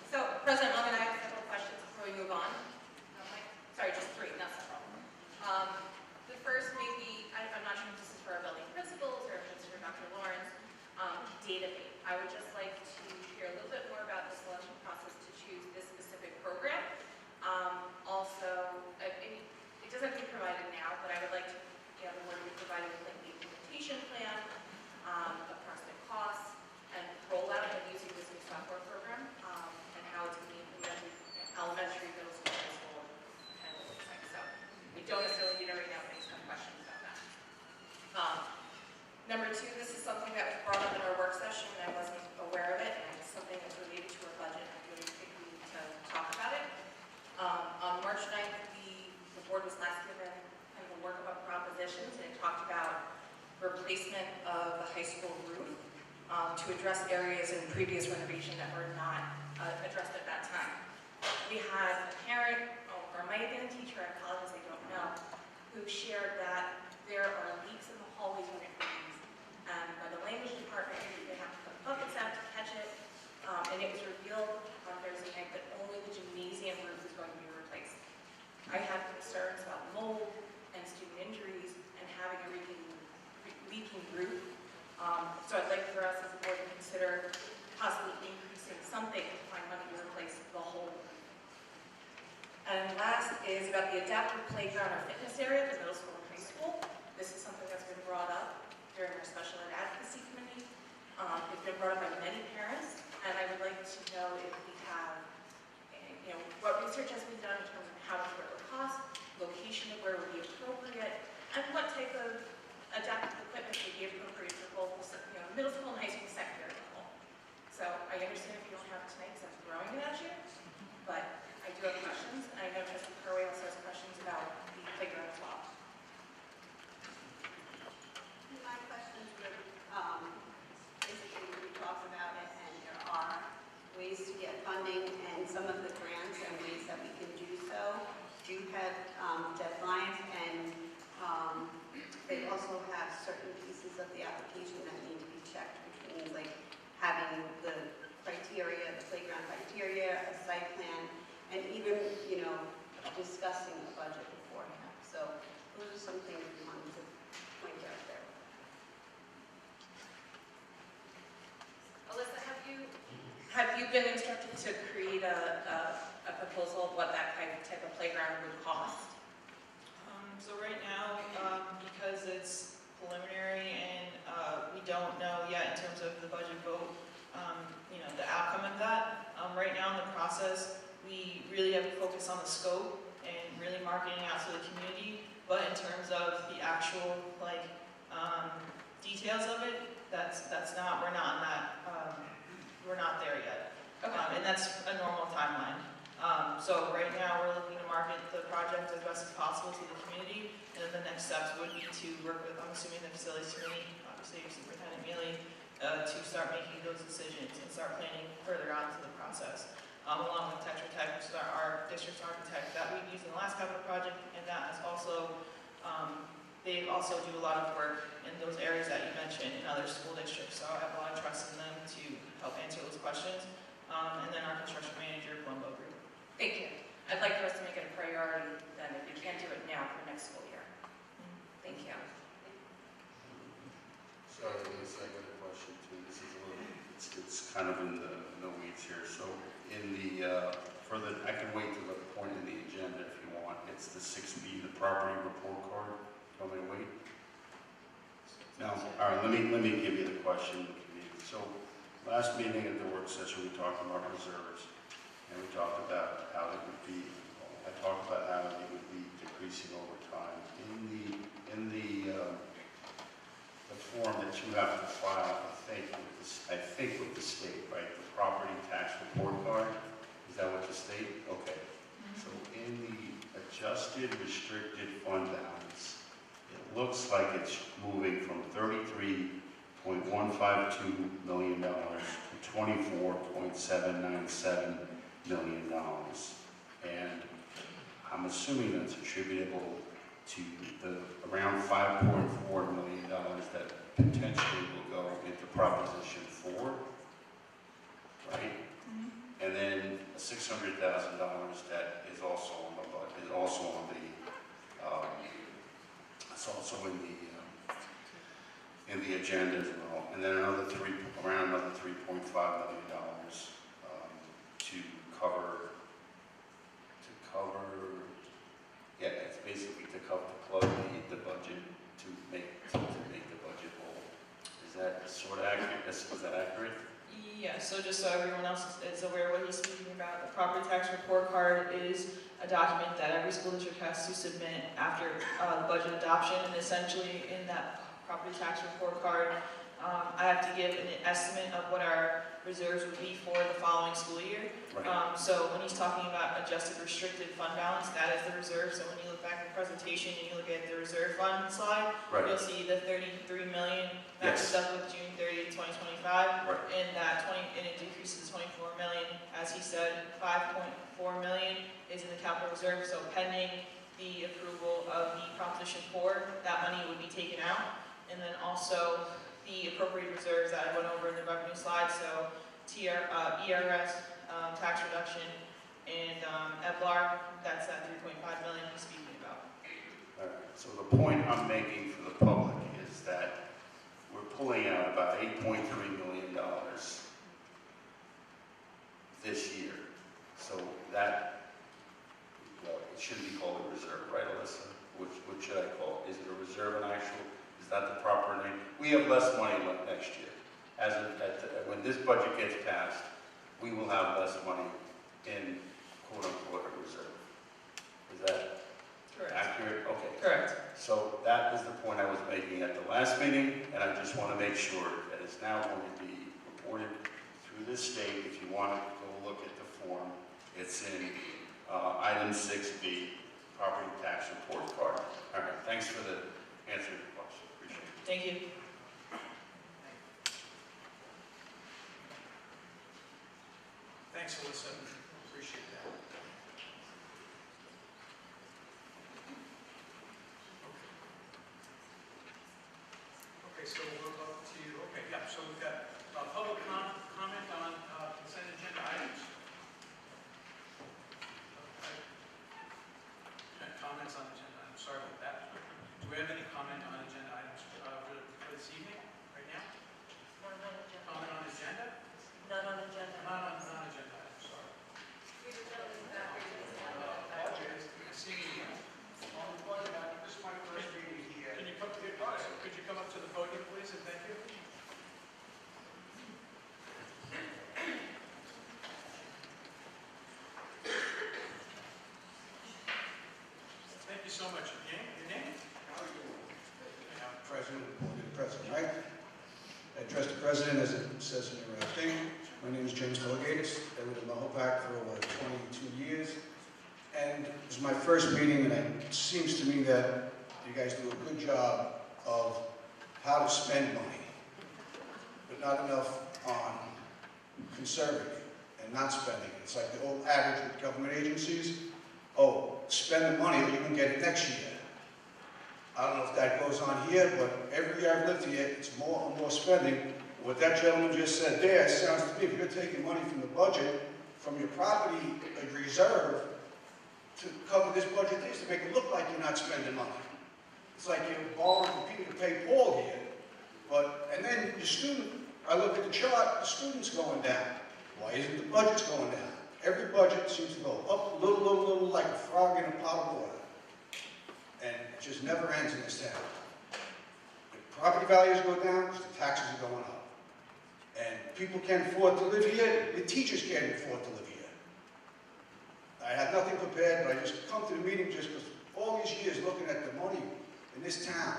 So, President Munger, I have several questions before we move on. Sorry, just 3, not several. The first may be, I'm not sure if this is for our building principals or if it's for Dr. Lawrence, database. I would just like to hear a little bit more about the selection process to choose this specific program. Also, it doesn't have to be provided now, but I would like to, the board to be provided with like the implementation plan, approximate costs, and rollout of using this new software program, and how it's going to be implemented in elementary, middle school, high school, and what it looks like. So we don't necessarily need it right now, but I just have questions about that. Number 2, this is something that was brought up in our work session, and I wasn't aware of it, and it's something that's related to our budget, and I really think we need to talk about it. On March 9th, the board was last given kind of a workup propositions, and it talked about replacement of the high school roof to address areas in previous renovation that were not addressed at that time. We had a parent, or might have been a teacher, I apologize, I don't know, who shared that there are leaks in the hallways when it rains. And by the language department, they have to put buckets out to catch it. And it was revealed on Thursday night that only the gymnasium roof is going to be replaced. I have concerns about mold and student injuries and having a leaking roof. So I'd like for us as a board to consider possibly increasing something to find money to replace the whole roof. And last is about the adaptive playground or fitness area for middle school and high school. This is something that's been brought up during our special ed advocacy committee. It's been brought up by many parents, and I would like to know if we have, what research has been done in terms of how much it would cost, location of where it would be appropriate, and what type of adaptive equipment would be appropriate for both, middle school and high school secondary level. So I understand if you don't have it tonight because I'm throwing it at you, but I do have questions, and I know Trustee Kerway also has questions about the playground as well. My questions were, basically we talked about it, and there are ways to get funding, and some of the grants and ways that we can do so do have deadlines, and they also have certain pieces of the application that need to be checked, which means like having the criteria, the playground criteria, a site plan, and even, discussing the budget beforehand. So those are some things we wanted to point out there. Alyssa, have you been instructed to create a proposal of what that type of playground would cost? So right now, because it's preliminary and we don't know yet in terms of the budget vote, the outcome of that. Right now in the process, we really have to focus on the scope and really marketing out to the community. But in terms of the actual details of it, we're not on that. We're not there yet. Okay. And that's a normal timeline. So right now, we're looking to market the project as best as possible to the community, and then the next steps would be to work with, I'm assuming, the facilities committee, obviously Superintendent Mealy, to start making those decisions and start planning further on to the process, along with Tetra Tech, which is our district's architect that we've used in the last capital project, and that is also, they also do a lot of work in those areas that you mentioned in other school districts, so I have a lot of trust in them to help answer those questions, and then our construction manager, Blumbo Group. Thank you. I'd like for us to make it a priority then if we can't do it now for next school year. Thank you. Sorry, Lisa, I got a question too. This is a little, it's kind of in the weeds here. So in the, I can wait to the point in the agenda if you want. It's the 6B, the property report card. You want me to wait? No. All right, let me give you the question. So last meeting at the work session, we talked about reserves. And we talked about how it would be, I talked about how it would be decreasing over time. In the form that you have to file, I think with the state, right? The property tax report card, is that what you state? Okay. So in the adjusted restricted fund balance, it looks like it's moving from $33.152 million to $24.797 million, and I'm assuming that's attributable to the around $5.4 million that potentially will go into Proposition 4, right? And then $600,000 that is also on the budget, is also on the, it's also in the agenda as well, and then around another $3.5 million to cover, it's basically to plug the budget to make the budget whole. Is that sort of accurate? Is that accurate? Yeah, so just so everyone else is aware what he's speaking about, the property tax report card is a document that every school district has to submit after budget adoption, and essentially in that property tax report card, I have to give an estimate of what our reserves would be for the following school year. Right. So when he's talking about adjusted restricted fund balance, that is the reserve. So when you look back at the presentation and you look at the reserve fund slide, Right. you'll see the $33 million matches up with June 30th, 2025, Right. and it decreases to $24 million. As he said, $5.4 million is in the capital reserve. So pending the approval of the Proposition 4, that money would be taken out, and then also the appropriate reserves that I went over in the revenue slide, so ERS, tax reduction, and EBLAR, that's that $3.5 million he's speaking about. All right. So the point I'm making for the public is that we're pulling out about $8.3 million this year. So that, well, it shouldn't be called a reserve, right, Alyssa? What should I call it? Is it a reserve and actual? Is that the proper name? We have less money next year. When this budget gets passed, we will have less money in quote-unquote a reserve. Is that Correct. accurate? Okay. Correct. So that is the point I was making at the last meeting, and I just want to make sure that it's now going to be reported through this state. If you want to go look at the form, it's in item 6B, property tax report card. All right, thanks for the answer to the question. Appreciate it. Thank you. Thanks, Alyssa. Appreciate that. Okay, so we'll go to, so we've got public comment on consent agenda items. Comments on agenda items, sorry about that. Do we have any comment on agenda items for this evening, right now? Not on agenda. Comment on agenda? Not on agenda. Not on agenda items, sorry. you so much. Your name? President, right? I address the President as it says in your thing. My name is James Collegatus. I lived in Mahopac for over 22 years. And this is my first meeting, and it seems to me that you guys do a good job of how to spend money, but not enough on conserving and not spending. It's like the old adage with government agencies, oh, spend the money or you can get it next year. I don't know if that goes on here, but every year I've lived here, it's more and more spending. What that gentleman just said there sounds to me, if you're taking money from the budget, from your property reserve, to cover this budget is to make it look like you're not spending money. It's like you're borrowing from people to pay Paul here, and then the student, I look at the chart, the student's going down. Why isn't the budget's going down? Every budget seems to go up a little, like a frog in a pot of water. And it just never ends in this town. The property values go down because the taxes are going up. And people can't afford to live here. The teachers can't afford to live here. I had nothing prepared, but I just come to the meeting just because all these years looking at the money in this town,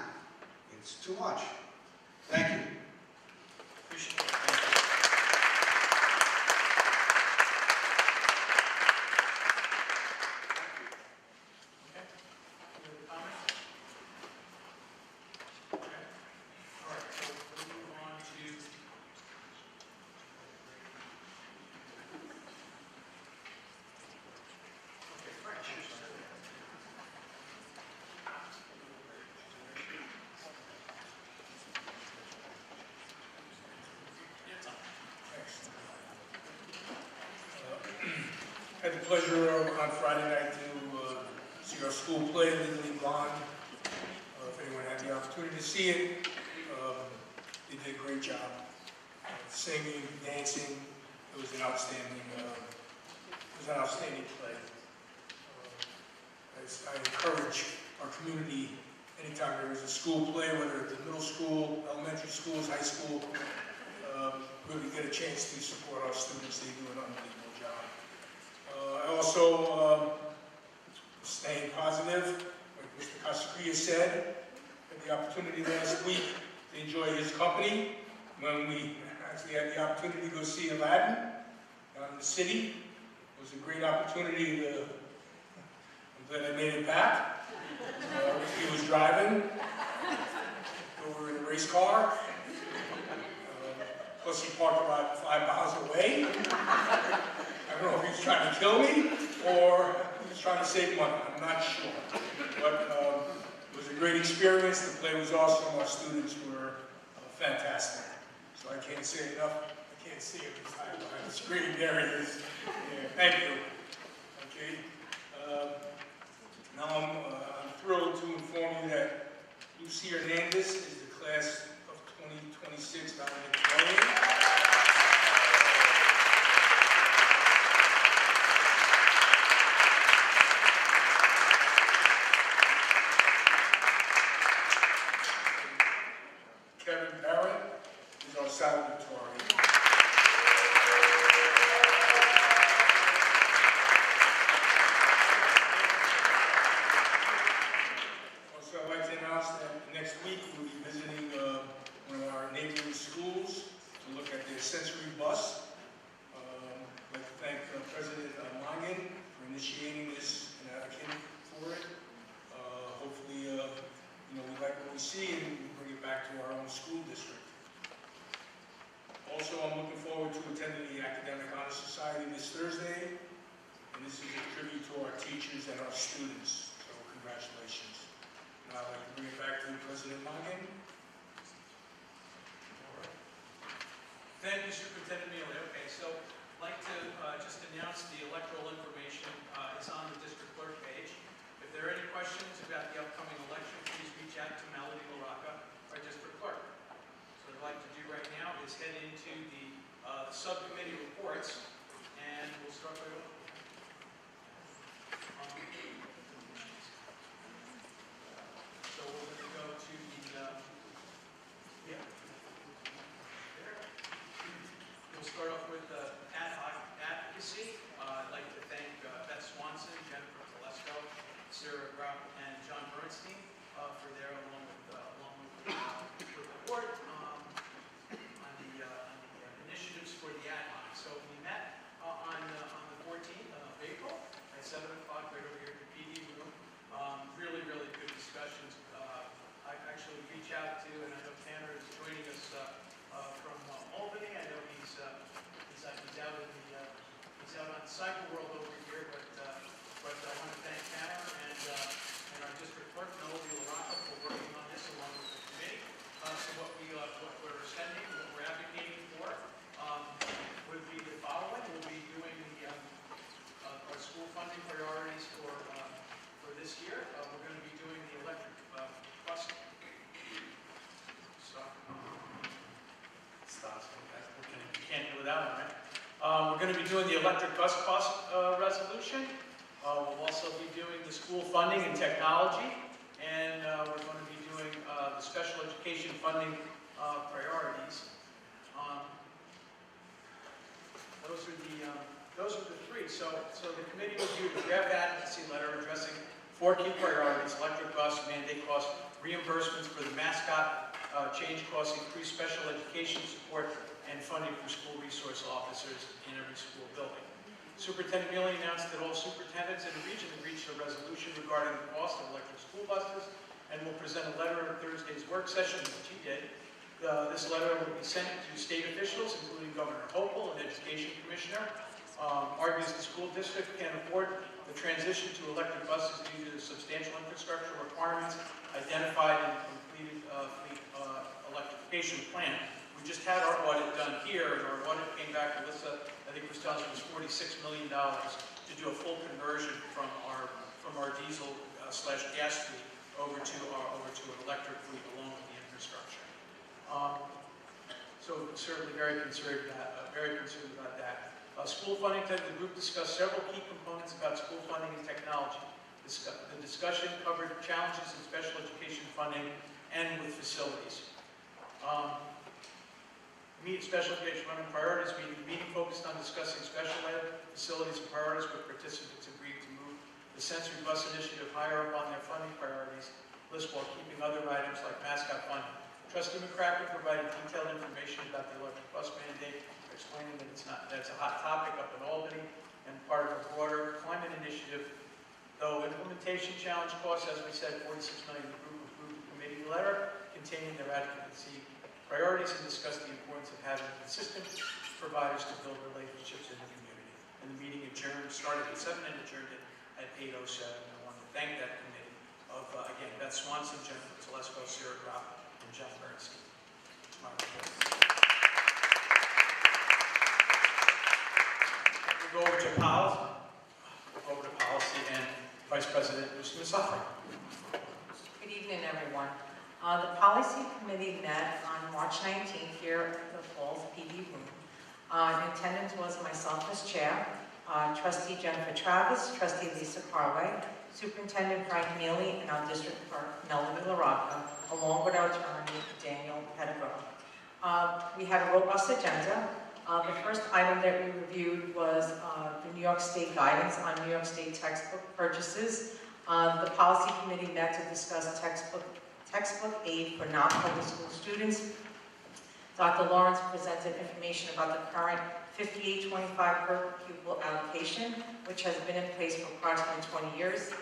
it's too much. Thank you. Appreciate it. I had the pleasure on Friday night to see our school play, Legally Blonde. If anyone had the opportunity to see it, they did a great job. Singing, dancing, it was an outstanding play. I encourage our community, anytime there is a school play, whether it's middle school, elementary schools, high school, really get a chance to support our students. They do an unbelievable job. I also, staying positive, like Mr. Casacria said, had the opportunity last week to enjoy his company when we actually had the opportunity to go see Aladdin down in the city. It was a great opportunity. I'm glad I made it back. He was driving. We were in a race car. Plus he parked about 5 miles away. I don't know if he was trying to kill me or he was trying to save money. I'm not sure. But it was a great experience. The play was awesome. Our students were fantastic. So I can't say enough. I can't see him this time behind the screen. There he is. Yeah, thank you. Okay. Now I'm thrilled to inform you that Lucy Hernandez is the class of 2026 valedictorian. Kevin Barrett is our salutatorian. Also, I'd like to announce that next week we'll be visiting one of our neighboring schools to look at their sensory bus. I'd like to thank President Mangan for initiating this and advocating for it. Hopefully, we like what we see and we bring it back to our own school district. Also, I'm looking forward to attending the Academic Honor Society this Thursday, and this is a tribute to our teachers and our students, so congratulations. Now I'd like to bring it back to President Mangan. Thank you, Superintendent Mealy. Okay, so I'd like to just announce the electoral information is on the district clerk page. If there are any questions about the upcoming election, please reach out to Melody LaRocca, our district clerk. So what I'd like to do right now is head into the subcommittee reports, and we'll start right off. So we're going to go to the, we'll start off with ad hoc advocacy. I'd like to thank Beth Swanson, Jennifer Telesco, Sarah Grupp, and electric bus cost resolution. We'll also be doing the school funding and technology, and we're going to be doing the special education funding priorities. Those are the three. So the committee reviewed a draft advocacy letter addressing 4 key priorities: electric bus, mandate costs, reimbursements for the mascot, change costs, increased special education support, and funding for school resource officers in every school building. Superintendent Mealy announced that all superintendents in the region have reached a resolution regarding the cost of electric school buses and will present a letter at Thursday's work session, which he did. This letter will be sent to state officials, including Governor Hochul and Education Commissioner. Argues the school district can't afford the transition to electric buses due to the substantial infrastructure requirements identified in the completed fleet electrification plan. We just had our audit done here, and our audit came back, Melissa, I think was telling us it was $46 million to do a full conversion from our diesel slash gas fleet over to an electric fleet along with the infrastructure. So certainly very concerned about that. School funding, the group discussed several key components about school funding and technology. The discussion covered challenges in special education funding and with facilities. Special education funding priorities meeting. The meeting focused on discussing special ed facilities and priorities, with participants agreed to move the sensory bus initiative higher up on their funding priorities list while keeping other items like mascot funding. Trustee McCracken provided detailed information about the electric bus mandate, explaining that that's a hot topic up in Albany and part of a broader climate initiative. Though implementation challenge costs, as we said, $46 million, the group approved the committee letter containing their advocacy priorities and discussed the importance of having consistent providers to build relationships in the community. And the meeting started at 7 and adjourned at 8:07. I want to thank that committee of, again, Beth Swanson, Jennifer Telesco, Sarah Gropp, and John Bernstein. My report. We'll go over to policy and Vice President Lucy Musafir. Good evening, everyone. The Policy Committee met on March 19th here at the Falls PD room. In attendance was myself as chair, Trustee Jennifer Travis, Trustee Lisa Carway, Superintendent Frank Mealy, and our District Clerk Melanie LaRocca, along with our attorney Daniel Pettigrew. We had a robust agenda. The first item that we reviewed was the New York State guidance on New York State textbook purchases. The Policy Committee met to discuss textbook aid for non-public school students. Dr. Lawrence presented information about the current $58.25 per pupil allocation, which has been in place for approximately 20 years.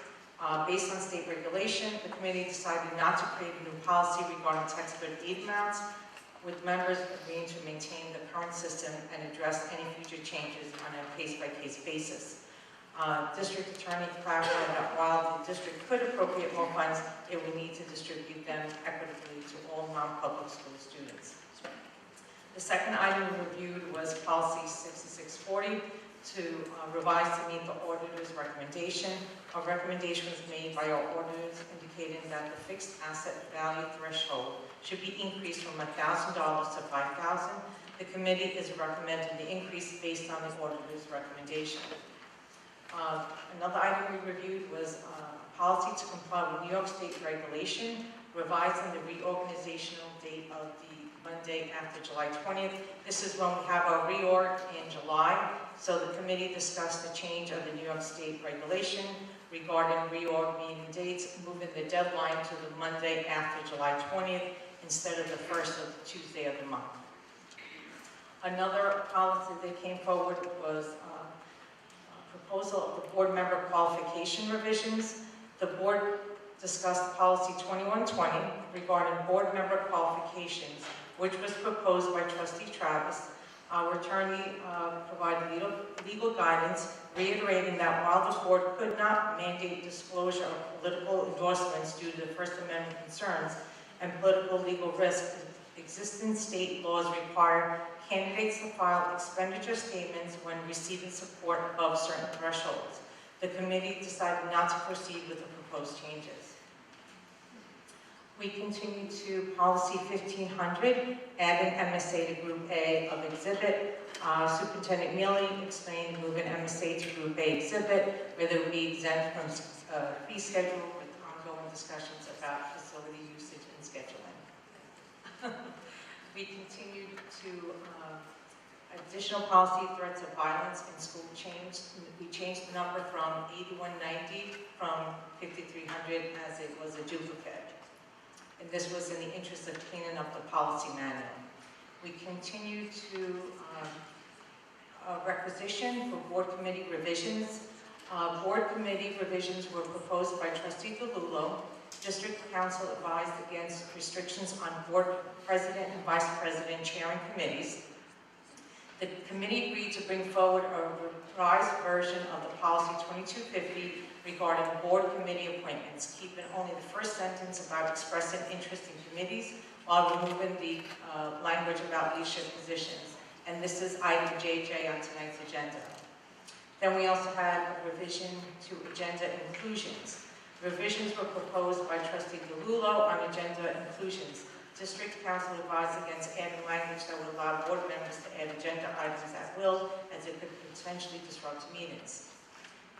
Based on state regulation, the committee decided not to create a new policy regarding textbook aid amounts, with members agreeing to maintain the current system and address any future changes on a case-by-case basis. District attorney clarified that while the district could appropriate more funds, it would need to distribute them equitably to all non-public school students. The second item we reviewed was policy 6640 to revise to meet the auditor's recommendation. A recommendation was made by our auditors indicating that the fixed asset value threshold should be increased from $1,000 to $5,000. The committee is recommending the increase based on the auditor's recommendation. Another item we reviewed was policy to comply with New York State regulation, revising the reorganizational date of the Monday after July 20th. This is when we have our reorg in July. So the committee discussed the change of the New York State regulation regarding reorg meeting dates, moving the deadline to the Monday after July 20th instead of the first of the Tuesday of the month. Another policy that came forward was proposal of the board member qualification revisions. The board discussed policy 2120 regarding board member qualifications, which was proposed by Trustee Travis. Our attorney provided legal guidance, reiterating that while the board could not mandate disclosure of political endorsements due to the First Amendment concerns and political legal risk, existing state laws require candidates to file expenditure statements when receiving support above certain thresholds. The committee decided not to proceed with the proposed changes. We continue to policy 1500, adding MSA to Group A of exhibit. Superintendent Mealy explained moving MSA to Group A exhibit, where they will be exempt from fee schedule with ongoing discussions about facility usage and scheduling. We continue to additional policy, threats of violence in school changed. We changed the number from 8190 from 5300 as it was a duplicate. And this was in the interest of cleaning up the policy manual. We continue to requisition for board committee revisions. Board committee revisions were proposed by Trustee DeLullo. District Council advised against restrictions on board president and vice president chairing committees. The committee agreed to bring forward a revised version of the policy 2250 regarding board committee appointments, keeping only the first sentence about expressing interest in committees while removing the language about leadership positions. And this is item JJ on tonight's agenda. Then we also had a revision to agenda inclusions. Revisions were proposed by Trustee DeLullo on agenda inclusions. District Council advised against adding language that would allow board members to add agenda items at will, as it could potentially disrupt meetings.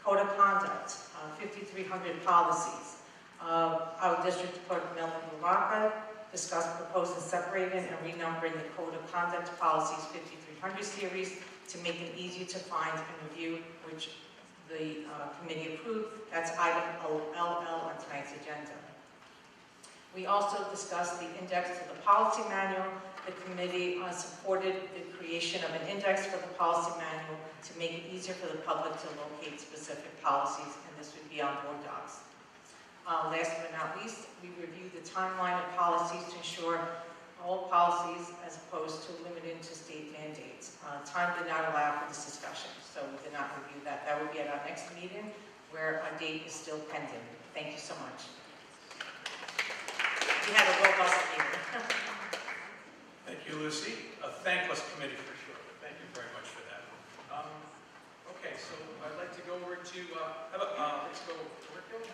Code of conduct, 5300 policies. Our district clerk, Melvin Baraka, discussed proposing separating and renumbering the Code of Conduct policies 5300 series to make them easier to find and review, which the committee approved. That's item LL on tonight's agenda. We also discussed the index to the policy manual. The committee supported the creation of an index for the policy manual to make it easier for the public to locate specific policies, and this would be on board docs. Last but not least, we reviewed the timeline of policies to ensure all policies as opposed to limited to state mandates. Time did not allow for this discussion, so we did not review that. That will be at our next meeting, where our date is still pending. Thank you so much. We had a robust meeting. Thank you, Lucy. A thankless committee for sure, but thank you very much for that. Okay, so I'd like to go over to, let's go curriculum.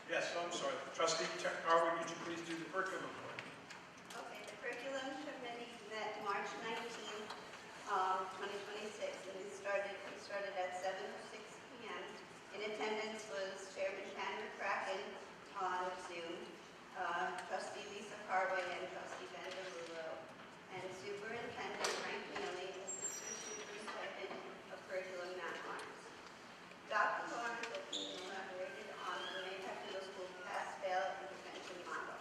Yes, I'm sorry. Trustee Carver, would you please do the curriculum report? Okay, the curriculum committee met March 19th, 2026, and we started at 7:06 p.m. In attendance was Chairman Shannon McCracken on Zoom, Trustee Lisa Carway and Trustee Ben DeLullo, and Superintendent Frank Neely, Assistant Superintendent of Curriculum, Matt Barnes. Dr. Lawrence elaborated on the Mahopac Middle School pass-fail intervention model.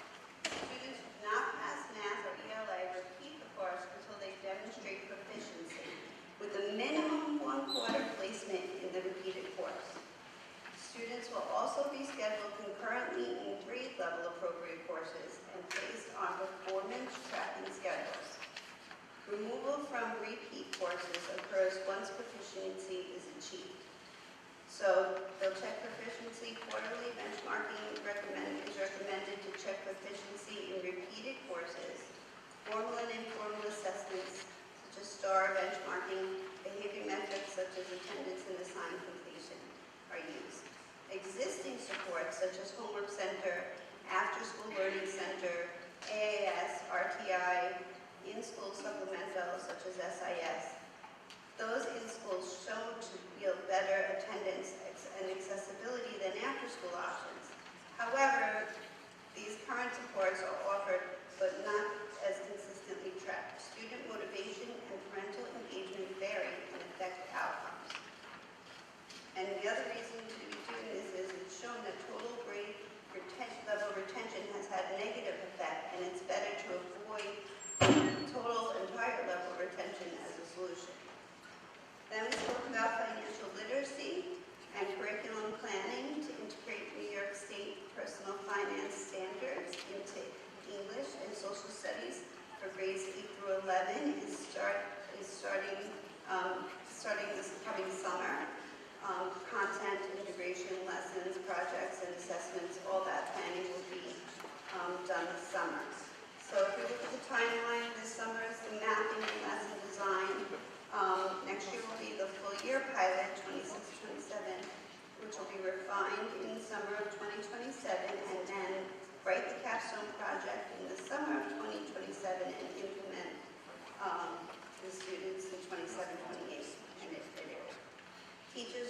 Students who do not pass math or ELA repeat the course until they demonstrate proficiency, with a minimum one-quarter placement in the repeated course. Students will also be scheduled concurrently in grade-level appropriate courses and placed on performance tracking schedules. Removal from repeat courses occurs once proficiency is achieved. So they'll check proficiency quarterly. Benchmarking is recommended to check proficiency in repeated courses. Formal and informal assessments such as STAR benchmarking, behavior metrics such as attendance and assigned completion are used. Existing support such as Homework Center, After School Learning Center, AAS, RTI, in-school supplemental such as SIS. Those in-schools show to yield better attendance and accessibility than after-school options. However, these current supports are offered but not as consistently tracked. Student motivation and parental engagement vary and affect outcomes. And the other reason to be doing this is it's shown that total grade level retention has had a negative effect, and it's better to avoid total entire level retention as a solution. Then we spoke about financial literacy and curriculum planning to integrate New York State personal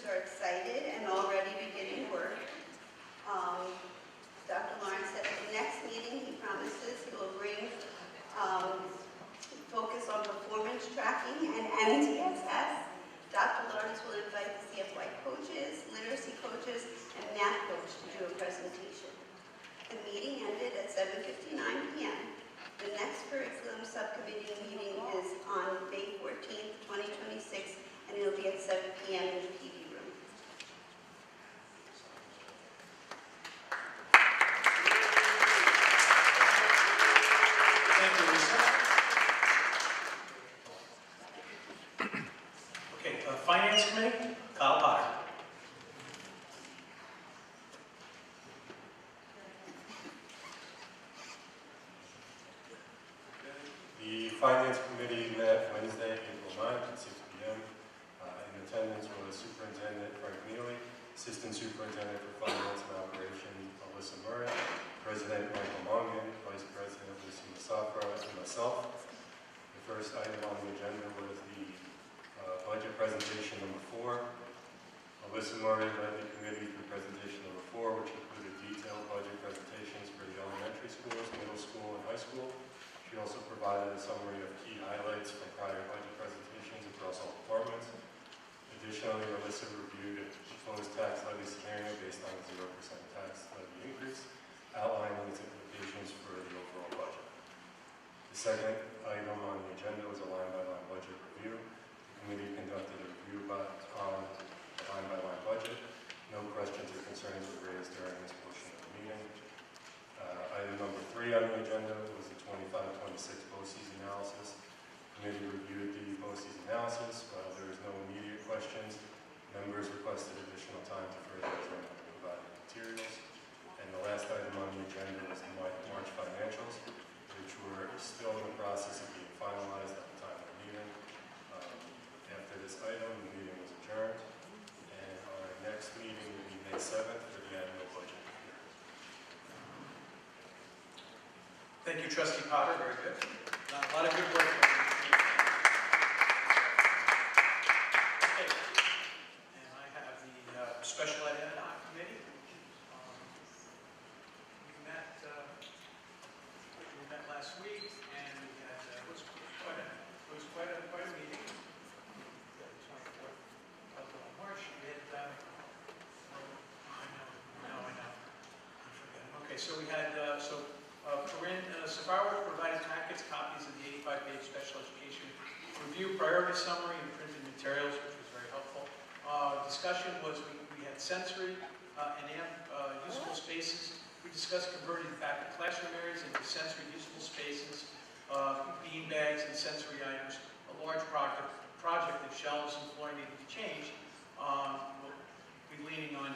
are excited and already beginning work. Dr. Lawrence said at the next meeting, he promises he will bring focus on performance tracking and NTSS. Dr. Lawrence will invite the CFY coaches, literacy coaches, and math coach to do a presentation. The meeting ended at 7:59 p.m. The next curriculum subcommittee meeting is on May 14th, 2026, and it'll be at 7 p.m. in the PD room. Thank you, Lisa. Okay, Finance Committee, Kyle Potter. The Finance Committee met Wednesday, April 9th at 6 p.m. In attendance was Superintendent Frank Neely, Assistant Superintendent for Finance and Operations Alyssa Murray, President Michael Mongan, Vice President Lucy Masafra, and myself. The first item on the agenda was the budget presentation number 4. Alyssa Murray led the committee through presentation number 4, which included detailed budget presentations for the elementary schools, middle school, and high school. She also provided a summary of key highlights from prior budget presentations across all departments. Additionally, Alyssa reviewed a proposed tax levy scenario based on a 0% tax levy increase, outlining its implications for the overall budget. The second item on the agenda was a line-by-line budget review. The committee conducted a review on the line-by-line budget. No questions or concerns were raised during this portion of the meeting. Item number 3 on the agenda was the 25-26 BOCES analysis. The committee reviewed the BOCES analysis. While there is no immediate questions, members requested additional time to further examine the provided materials. And the last item on the agenda was the March financials, which were still in the process of being finalized at the time of the meeting. After this item, the meeting was adjourned, and our next meeting will be May 7th for the annual budget. Thank you, Trustee Potter. Very good. A lot of good work. Okay. And I have the Special Ed and Hoc Committee. We met last week, and we had it was quite a meeting. The 24th of March. We had I know. I'm forgetting. Okay, so we had Corinne Safarwa provided packets, copies of the 85-page special education review priority summary and printed materials, which was very helpful. Discussion was we had sensory and AMP usable spaces. We discussed converting back to classroom areas into sensory usable spaces, bean bags and sensory items. A large project if shelves and flooring needed to change. We'll be leaning on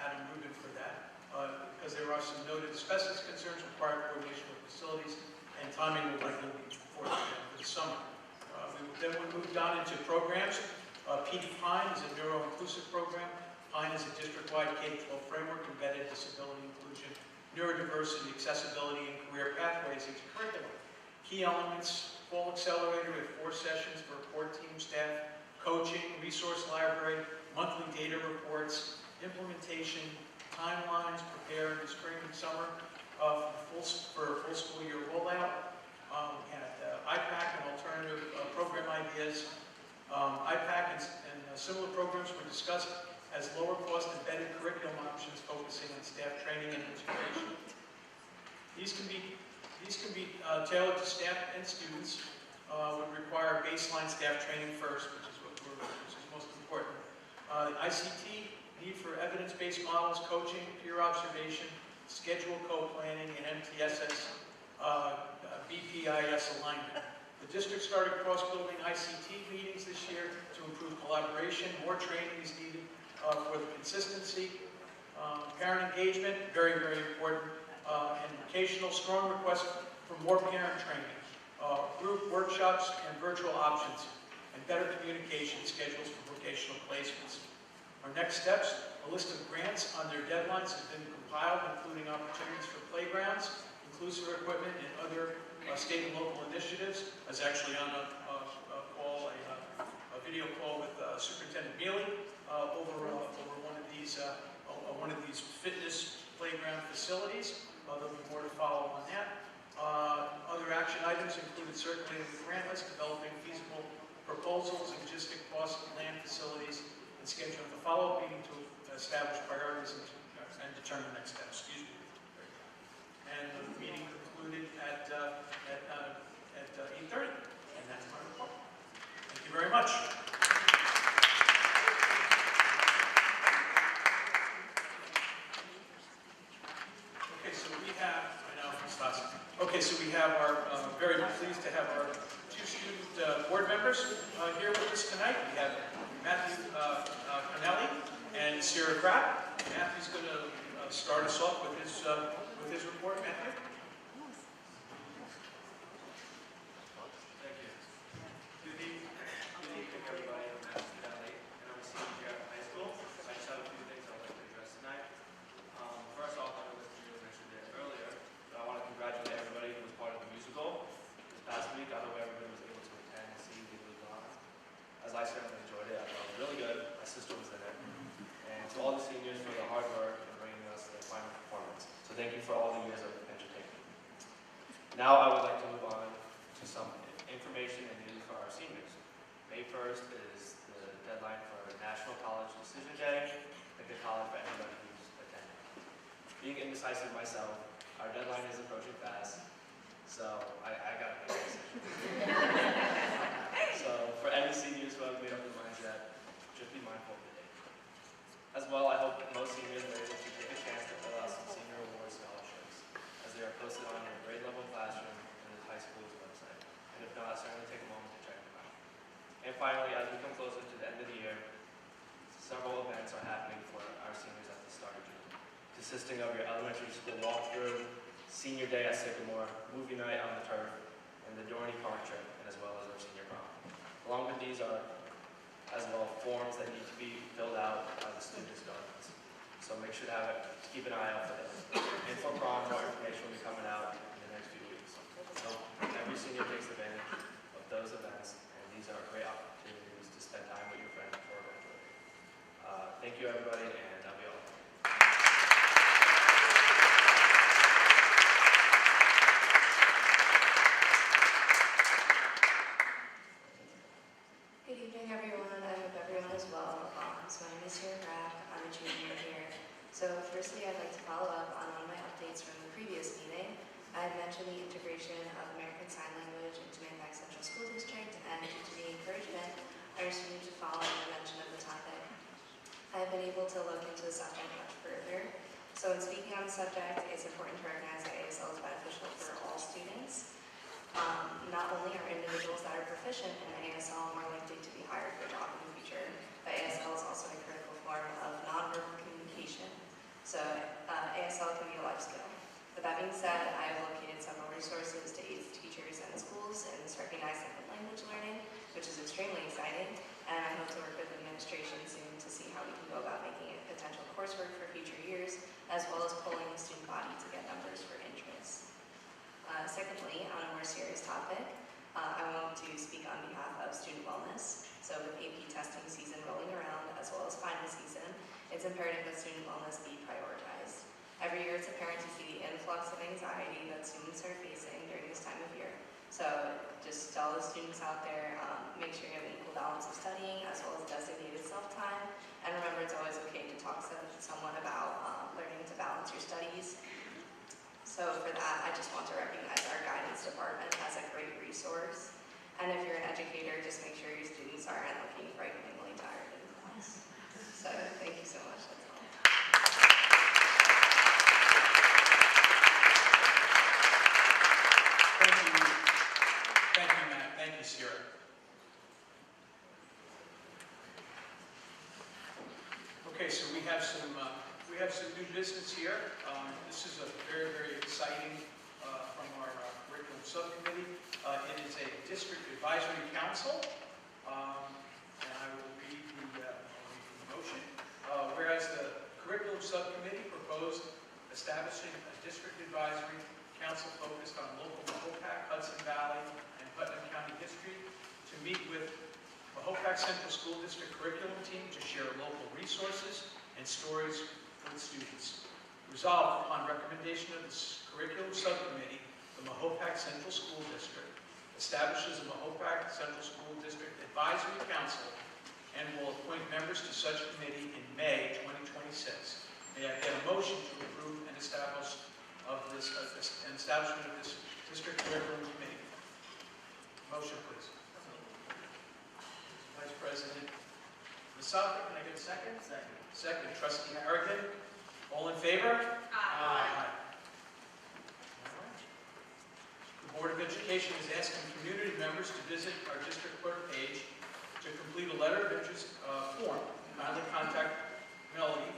Adam Rubin for that. Because there are some noted asbestos concerns, required coordination with facilities, and timing will likely be before the summer. Then we moved on into programs. PD Pine is a neuro-inclusive program. Pine is a district-wide K-12 framework embedded disability inclusion, neurodiversity, accessibility, and career pathways into curriculum. Key elements: fall accelerator with 4 sessions for report team staff, coaching, resource library, monthly data reports, implementation, timelines, prepare in the spring and summer for a full school year rollout. We had IPAC and alternative program ideas. IPAC and similar programs were discussed as lower cost embedded curriculum options focusing on staff training and integration. These can be tailored to staff and students. Would require baseline staff training first, which is most important. The ICT, need for evidence-based models, coaching, peer observation, schedule co-planning, and MTSS BPIS alignment. The district started cross-building ICT meetings this year to improve collaboration. More training is needed for the consistency. Parent engagement, very, very important. And vocational, strong request for more parent training. Group workshops and virtual options, and better communication schedules for vocational placements. Our next steps: a list of grants on their deadlines has been compiled, including opportunities for playgrounds, inclusive equipment, and other state and local initiatives. I was actually on a video call with Superintendent Mealy over one of these fitness playground facilities. There'll be more to follow on that. Other action items included circulating the grant list, developing feasible proposals, logistic costs of land facilities, and scheduling the follow-up meeting to establish priorities and determine next steps. Excuse me. And the meeting concluded at 8:30, and that's my report. Thank you very much. Okay, so we have our, very pleased to have our two student board members here with us tonight. We have Matthew Connelly and Sierra Grapp. Matthew's going to start us off with his report. Matthew? Thank you. Good evening, everybody. I'm Matthew Connelly, and I'm a senior here at high school. I just have a few things I'd like to address tonight. First off, I know that you mentioned it earlier, but I want to congratulate everybody who was part of the musical this past week. I hope everybody was able to attend and see the movie on. As I certainly enjoyed it, I thought it was really good. My sister was in it. And to all the seniors for the hard work and bringing us their final performance. So thank you for all the years of entertainment. Now I would like to move on to some information and news for our seniors. May 1st is the deadline for National College Decision Day. Pick a college for anybody who's attending. Being indecisive myself, our deadline is approaching fast, so I got to make a decision. So for any seniors who have made up their minds yet, just be mindful of the date. As well, I hope most seniors are able to take a chance to fill out some senior award scholarships, as they are posted on your grade level classroom and the high school's website. And if not, certainly take a moment to check them out. And finally, as we come closer to the end of the year, several events are happening for our seniors at the start of June, consisting of your elementary school walkthrough, senior day at Sycamore, movie night on the turf, and the Dorney Park trip, and as well as our senior prom. Along with these are, as well, forms that need to be filled out by the students' guardians. So make sure to keep an eye out for this. And for prom, more information will be coming out in the next few weeks. So every senior takes advantage of those events, and these are great opportunities to spend time with your friends before graduating. Thank you, everybody, and that'll be all. Good evening, everyone. I hope everyone is well. So my name is Sierra Grapp. I'm a junior here. So firstly, I'd like to follow up on one of my updates from the previous meeting. I had mentioned the integration of American Sign Language into Mahopac Central School District, and due to the encouragement, I received a following mention of the topic. I've been able to look into the subject much further. So in speaking on the subject, it's important to recognize that ASL is beneficial for all students. Not only are individuals that are proficient in ASL more likely to be hired for a job in the future, but ASL is also a critical form of nonverbal communication. So ASL can be a life skill. With that being said, I have located several resources to aid teachers and schools in recognizing language learning, which is extremely exciting, and I hope to work with administration soon to see how we can go about making it potential coursework for future years, as well as polling the student body to get numbers for interest. Secondly, on a more serious topic, I want to speak on behalf of student wellness. So with AP testing season rolling around, as well as final season, it's imperative that student wellness be prioritized. Every year it's apparent to see the influx of anxiety that students are facing during this time of year. So just to all the students out there, make sure you have an equal balance of studying as well as designated self-time. And remember, it's always okay to talk to someone about learning to balance your studies. So for that, I just want to recognize our guidance department as a great resource. And if you're an educator, just make sure your students aren't looking frighteningly tired in class. So thank you so much. That's all. Thank you. Thank you, Matt. Thank you, Sierra. Okay, so we have some new business here. This is a very, very exciting from our curriculum subcommittee. It is a district advisory council, and I will read the motion. Whereas the curriculum subcommittee proposed establishing a district advisory council focused on local Mahopac, Hudson Valley, and Putnam County history to meet with Mahopac Central School District curriculum team to share local resources and stories with students. Resolved upon recommendation of the curriculum subcommittee, the Mahopac Central School District establishes a Mahopac Central School District Advisory Council and will appoint members to such committee in May 2026. May I get a motion to approve and establishment of this district curriculum committee? Motion, please. Vice President Masafa, can I get a second? Second. Second, Trustee Harrigan. All in favor? Aye. The Board of Education is asking community members to visit our district clerk page to complete a letter of interest form. Kindly contact Melody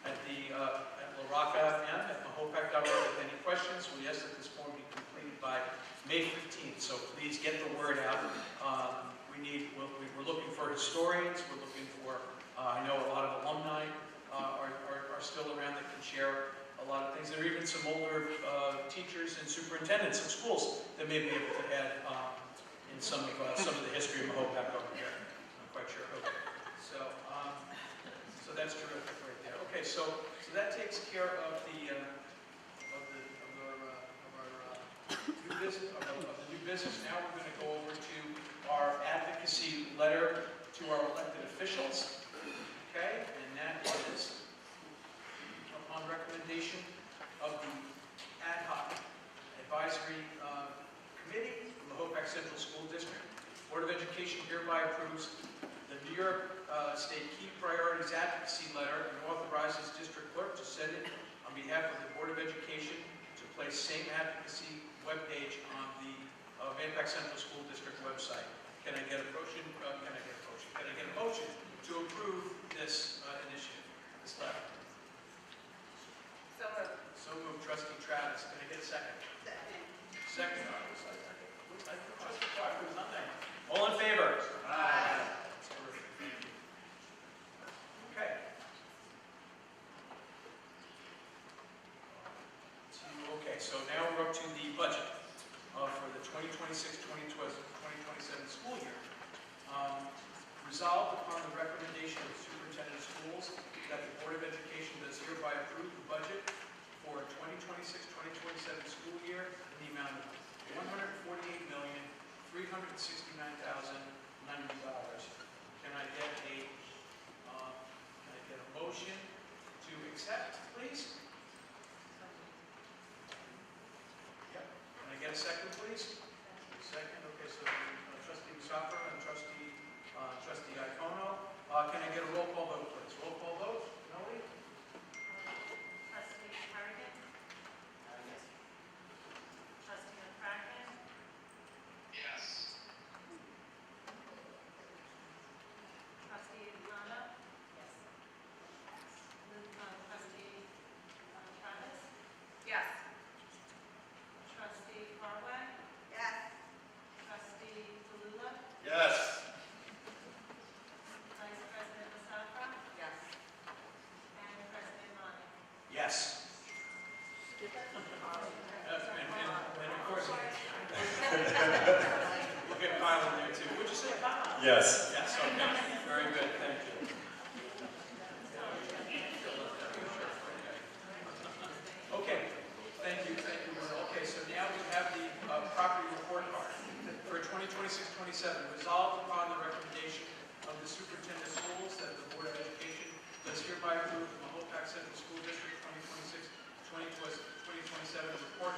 at La Rocca FM at mahopac.org with any questions. We ask that this form be completed by May 15th, so please get the word out. We're looking for historians. We're looking for, I know a lot of alumni are still around that can share a lot of things. There are even some older teachers and superintendents of schools that may be able to add in some of the history of Mahopac over here. I'm quite sure. Okay. So that's terrific right there. Okay, so that takes care of the new business. Now we're going to go over to our advocacy letter to our elected officials. Okay, and that is upon recommendation of the ad hoc advisory committee, the Mahopac Central School District. Board of Education hereby approves the New York State Key Priorities Advocacy Letter and authorizes district clerk to send it on behalf of the Board of Education to place same advocacy webpage on the Mahopac Central School District website. Can I get a motion? Can I get a motion to approve this initiative, this letter? So moved. So moved, Trustee Travis. Can I get a second? Second. Trustee Clark was on there. All in favor? Aye. That's terrific. Thank you. Okay. Okay, so now we're up to the budget for the 2026-2027 school year. Resolved upon the recommendation of the Superintendent of Schools that the Board of Education does hereby approve the budget for 2026-2027 school year in the amount of $148,369,090. Can I get a motion to accept, please? Yep. Can I get a second, please? Second. Okay, so Trustee Musafa and Trustee Iacono. Can I get a roll call vote, please? Roll call vote. Melody? Trustee Harrigan? Yes. Trustee McCracken? Yes. Trustee Yolanda? Yes. Trustee Travis? Yes. Trustee Carway? Yes. Trustee Talula? Yes. Vice President Masafa? Yes. And President Mani? Yes. And of course, we'll get Kyle in there too. Would you say Kyle? Yes. Yes, okay. Very good, thank you. Okay, thank you. Okay, so now we have the property report card for 2026-27. Resolved upon the recommendation of the Superintendent of Schools that the Board of Education does hereby approve the Mahopac Central School District 2026-2027 report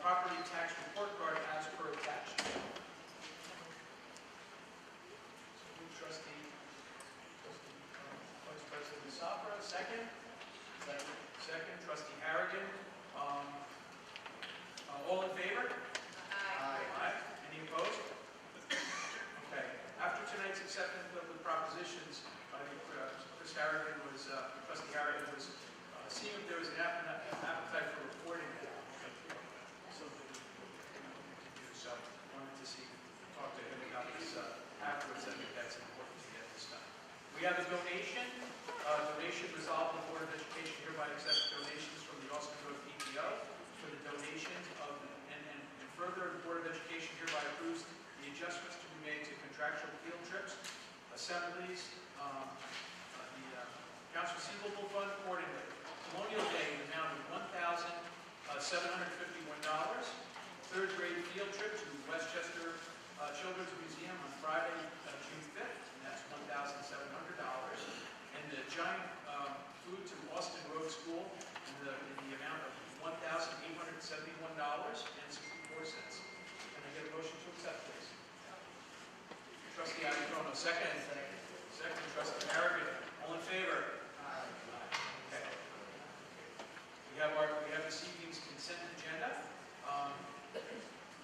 property tax report card as per attached. Second, trustee Harrigan. All in favor? Okay. We have this evening's consent agenda.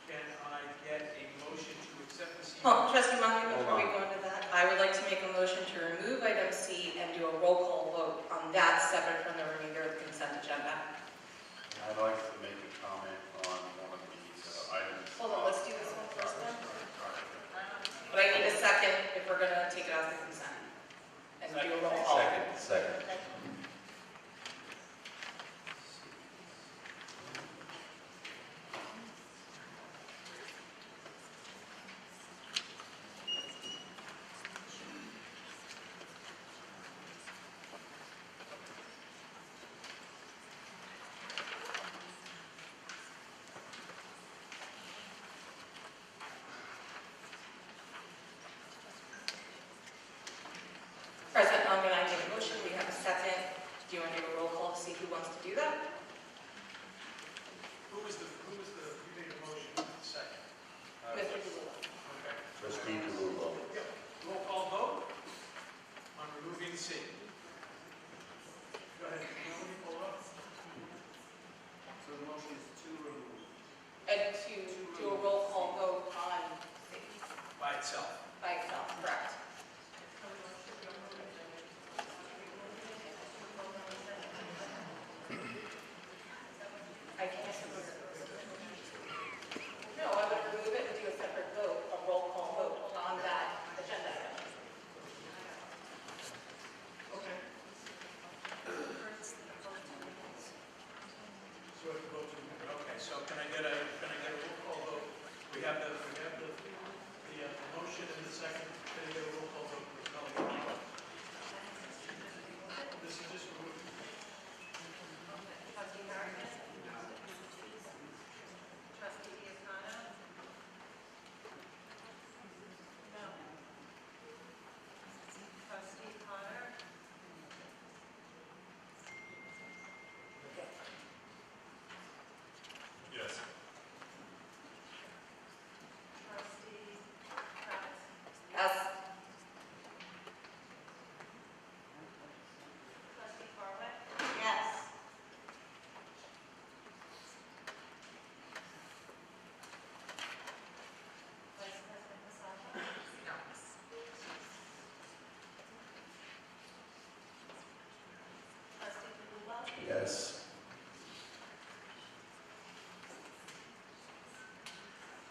Can I get a motion to accept this evening's? Oh, Trustee Monkey, before we go into that, I would like to make a motion to remove item C and do a roll call vote on that separate from the remainder of the consent agenda. I'd like to make a comment on one of these items. Hold on, let's do this one first then. But I need a second if we're going to take it as the consent. And do a roll call. Second. President Mungan, I made a motion. We have a second. Do you want to do a roll call to see who wants to do that? Who was the, you made a motion, second? Mr. DeLuca. Okay. Trustee DeLuca. Roll call vote on removing C. Go ahead, let me pull up. So the motion is to remove. And to do a roll call vote on C. By itself. By itself, correct. I can't. No, I would remove it and do a separate vote, a roll call vote on that agenda item. Okay. So can I get a roll call vote? We have the motion and the second. Can I get a roll call vote? This is just removed. Trustee Harrigan? Trustee Giacomo? No. Trustee Connor? Yes. Trustee Pratt? Yes. Trustee Barwick? Yes. Vice President Masato? No. Trustee DeLuca? Yes.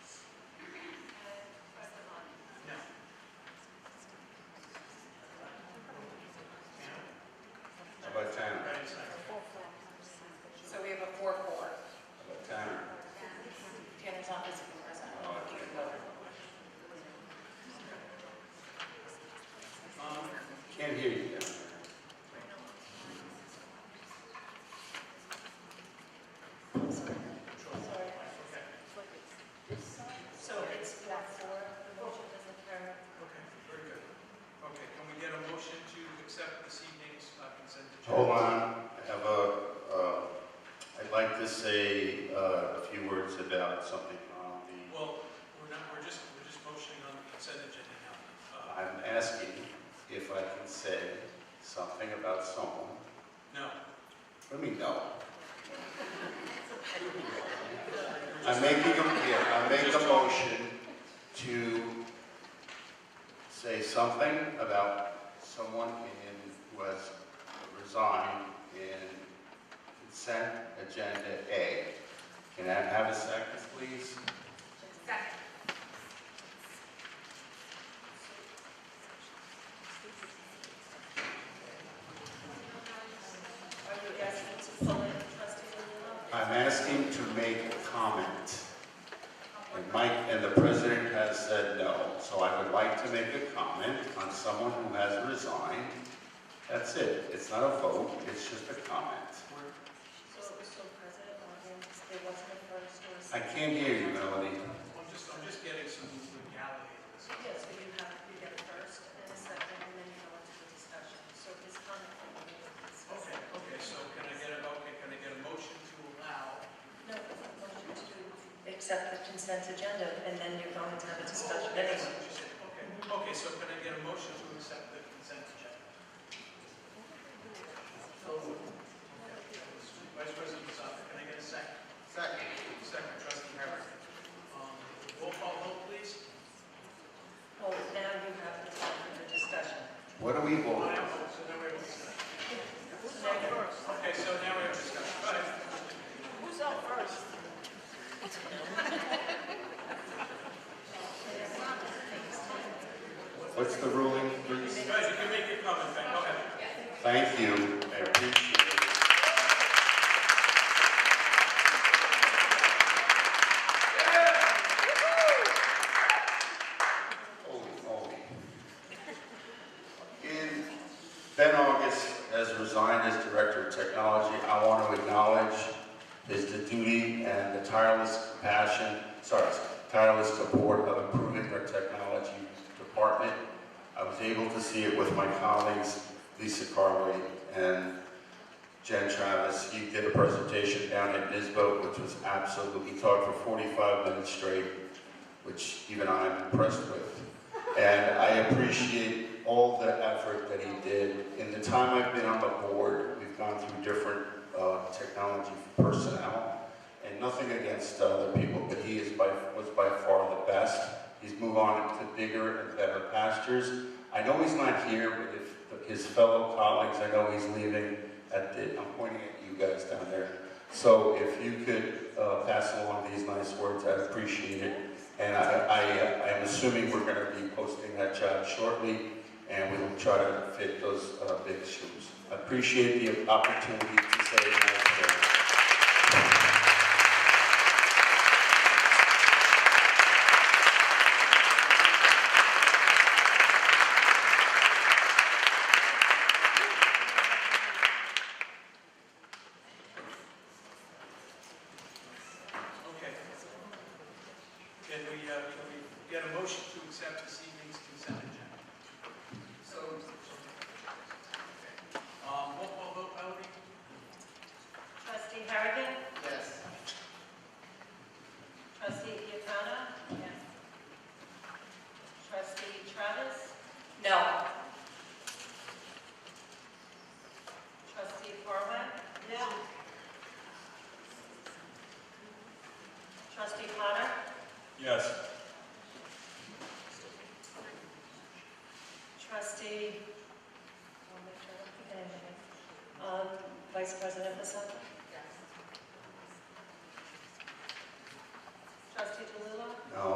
And President Lonnie? No. How about Tanner? Right, second. So we have a 4-4. How about Tanner? Tanner's not physically present. Oh, You can vote. Can't hear you, Tanner. So it's 4-4, the motion doesn't carry. Okay, very good. Okay, can we get a motion to accept this evening's consent agenda? Hold on, I have I'd like to say a few words about something on the, Well, we're just motioning on the consent agenda now. I'm asking if I can say something about someone. No. What do you mean, no? I'm making a motion to say something about someone who has resigned in consent agenda A. Can I have a second, please? Second. Are you asking to pull it, Trustee DeLuca? I'm asking to make a comment. And the president has said no. So I would like to make a comment on someone who has resigned. That's it. It's not a vote, it's just a comment. So President Morgan, it wasn't a first or a I second? can't hear you, Melody. I'm just getting some legality. Yes, so you get a first and a second, and then you go into the discussion. So his comment will be discussed. Okay, so can I get a motion to allow? No, it's a motion to accept the consent agenda, and then you're going to have a discussion anyway. Okay, Okay, so can I get a motion to accept the consent agenda? Vice President Masako, can I get a second? Second. Second, Trustee Harris. Roll call vote, please. Oh, now you have the time for the discussion. What are we voting? So now we have discussion. Okay, so now we have discussion. Go ahead. Who's up first? What's the ruling, please? Guys, you can make your comment, Ben. Go ahead. Thank you, I appreciate it. Holy moly. Ben August has resigned as Director of Technology. I want to acknowledge the duty and the tireless support of improving our technology department. I was able to see it with my colleagues, Lisa Carley and Jen Travis. He did a presentation down at NISBO, which was absolutely, he talked for 45 minutes straight, which even I'm impressed with. And I appreciate all the effort that he did. In the time I've been on the board, we've gone through different technology personnel, and nothing against other people, but he was by far the best. He's moved on to bigger and better pastures. I know he's not here, but if his fellow colleagues, I know he's leaving I'm pointing at you guys down there. So if you could pass along these nice words, I'd appreciate it. And I am assuming we're going to be posting that job shortly, and we will try to fit those big shoes. I appreciate the opportunity to say a nice thing. Okay. Can we get a motion to accept this evening's consent agenda? So. Roll call vote, Melody? Trustee Harrigan? Yes. Trustee Giordano? Yes. Trustee Travis? No. Trustee Corwin? No. Trustee Potter? Yes. Trustee, I'll make sure I don't forget anything. Vice President Masako? Yes. Trustee DeLillo? No.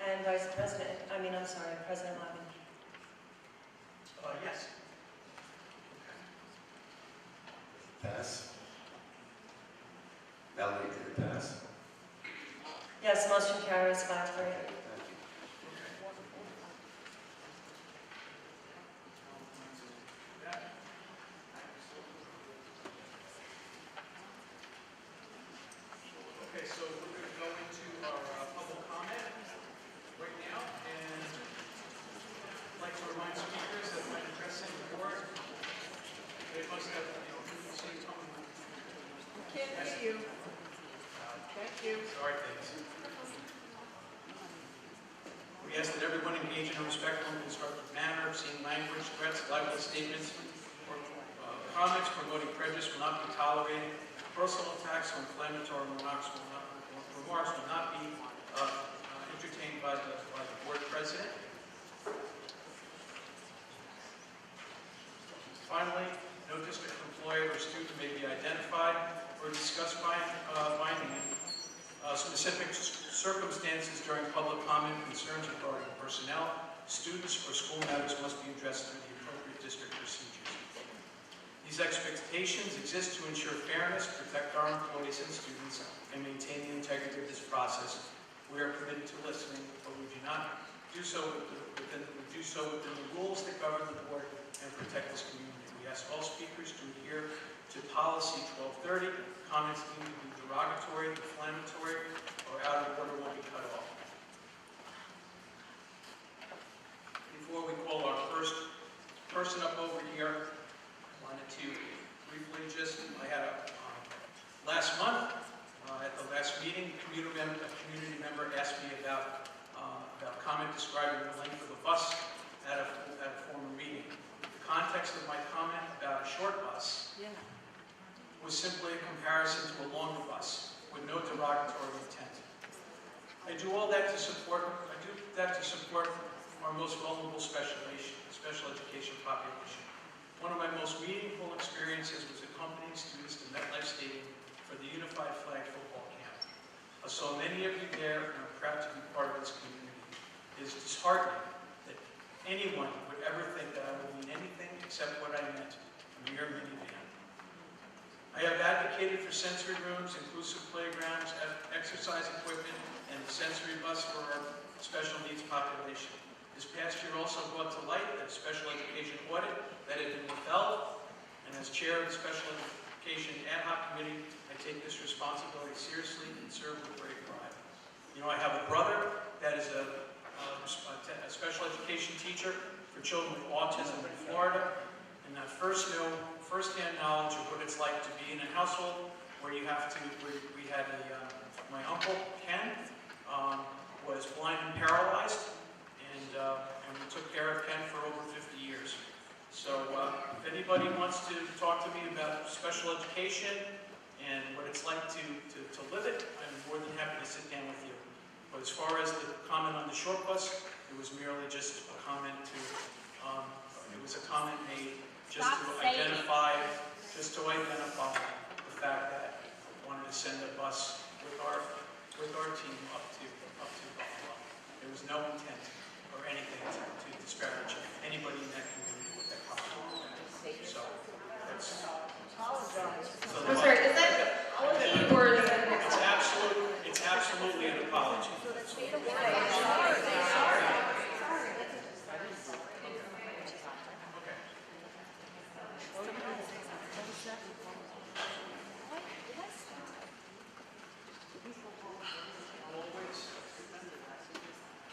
And President Levin? Yes. Pass. Melanie, did it pass? Yes, motion carries 5-3. Thank you. Okay, so we're going to go into our public comment right now, and I'd like to remind speakers that when addressing the board, they must have the same tone. Can't hear you. Thank you. Sorry, thanks. We ask that everyone engage in a respectful and constructive manner. Obscene language, threats, libelous statements, or comments promoting prejudice will not be tolerated. Personal attacks or inflammatory remarks will not be entertained by the board president. Finally, no district employee or student may be identified or discussed finding specific circumstances during public comment. Concerns regarding personnel, students, or school matters must be addressed through the appropriate district procedures. These expectations exist to ensure fairness, protect our employees and students, and maintain the integrity of this process. We are committed to listening, but we do not do so within the rules that govern the board and protect this community. We ask all speakers to adhere to policy 1230. Comments deemed to be derogatory, inflammatory, or out of order will be cut off. Before we call our first person up over here, I wanted to briefly I had last month, at the last meeting, about a short bus was simply a comparison to a longer bus with no derogatory intent. I do that to support our most vulnerable special education population. One of my most meaningful experiences was accompanying students to MetLife Stadium for the Unified Flag football camp. I saw many of you there, and I'm proud to be part of this community. It is disheartening that anyone would ever think that I would mean anything except what I meant, a mere minivan. I have advocated for sensory rooms, inclusive playgrounds, exercise equipment, and a sensory bus for our special needs population. This past year also brought to light that a special education audit that had been withheld, and as chair of the Special Education Ad Hoc Committee, I take this responsibility seriously and serve with great pride. You know, I have a brother that is a special education teacher for children with autism in Florida, and I first-hand knowledge of what it's like to be in a household where we had my uncle, Ken, was blind and paralyzed, and we took care of Ken for over 50 years. So if anybody wants to talk to me about special education and what it's like to live it, I'm more than happy to sit down with you. But as far as the comment on the short bus, it was merely just a comment made just to identify the fact that I wanted to send a bus with our team up to Buffalo. There was no intent or anything to disparage anybody in that community with that comment. So that's. I'm sorry, is that an apology or is that It's absolutely an apology.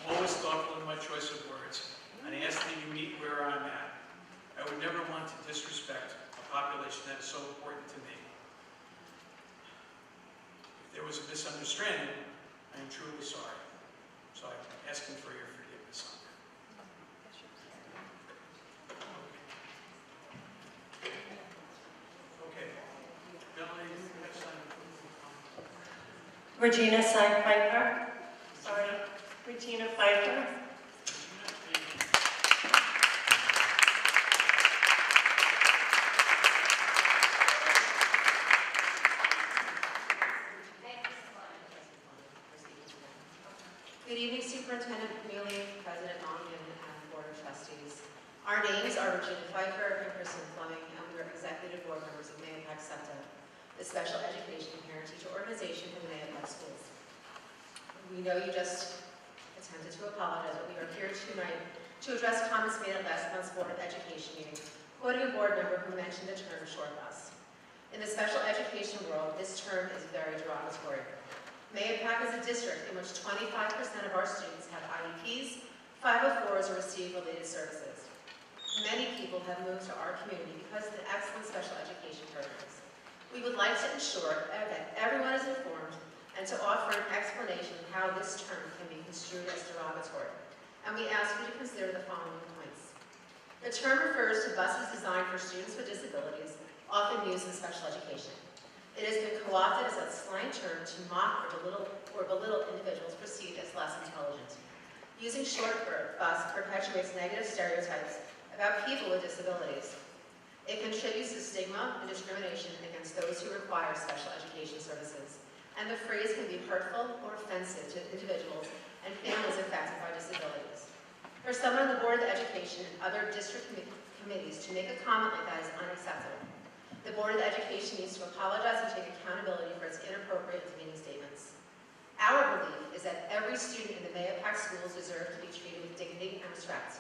I'm always thoughtful in my choice of words, and I ask that you meet where I'm at. I would never want to disrespect a population that is so important to me. If there was a misunderstanding, I am truly sorry. So I'm asking for your forgiveness on that. Okay. Billy, next time. Regina Pfeiffer. Sorry, Regina Pfeiffer. Good evening, Superintendent Mealy, President Mongan, and Board of Trustees. Our names are Regina Pfeiffer and Kristen Fleming, and we're executive board members of Mahopac SEPTA, the special education parent-teacher organization for the Mahopac schools. We know you just attempted to apologize, but we are here tonight to address comments made at last month's Board of Education meeting, quoting a board member who mentioned the term short bus. In the special education world, this term is very derogatory. Mahopac is a district in which 25% of our students have IEPs, 504s, or receive related services. Many people have moved to our community because of the excellent special education programs. We would like to ensure that everyone is informed and to offer an explanation of how this term can be construed as derogatory. And we ask you to consider the following points. The term refers to buses designed for students with disabilities, often used in special education. It has been co-opted as a slang term to mock or belittle individuals perceived as less intelligent. Using short bus perpetuates negative stereotypes about people with disabilities. It contributes to stigma and discrimination against those who require special education services. And the phrase can be hurtful or offensive to individuals and families affected by disabilities. For someone on the Board of Education and other district committees to make a comment like that is unacceptable. The Board of Education needs to apologize and take accountability for its inappropriate and demeaning statements. Our belief is that every student in the Mahopac schools deserve to be treated with dignity and respect.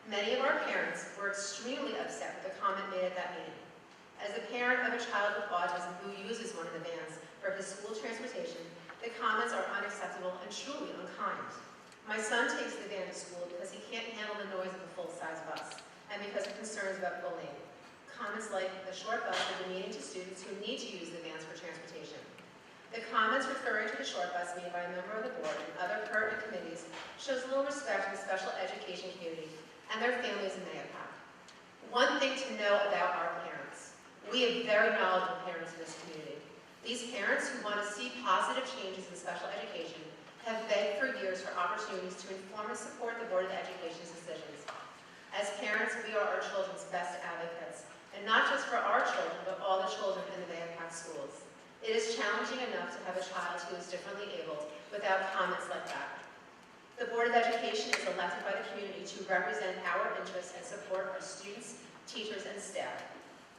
Many of our parents were extremely upset with the comment made at that meeting. As a parent of a child with autism who uses one of the vans for his school transportation, the comments are unacceptable and truly unkind. My son takes the van to school because he can't handle the noise of a full-size bus and because of concerns about bullying. Comments like the short bus are demeaning to students who need to use the vans for transportation. The comments referring to the short bus made by a member of the board and other pertinent committees shows little respect for the special education community and their families in Mahopac. One thing to know about our parents. We have very knowledgeable parents in this community. These parents who want to see positive changes in special education have begged for years for opportunities to inform and support the Board of Education's decisions. As parents, we are our children's best advocates, and not just for our children, but all the children in the Mahopac schools. It is challenging enough to have a child who is differently abled without comments like that. The Board of Education is elected by the community to represent our interests and support our students, teachers, and staff.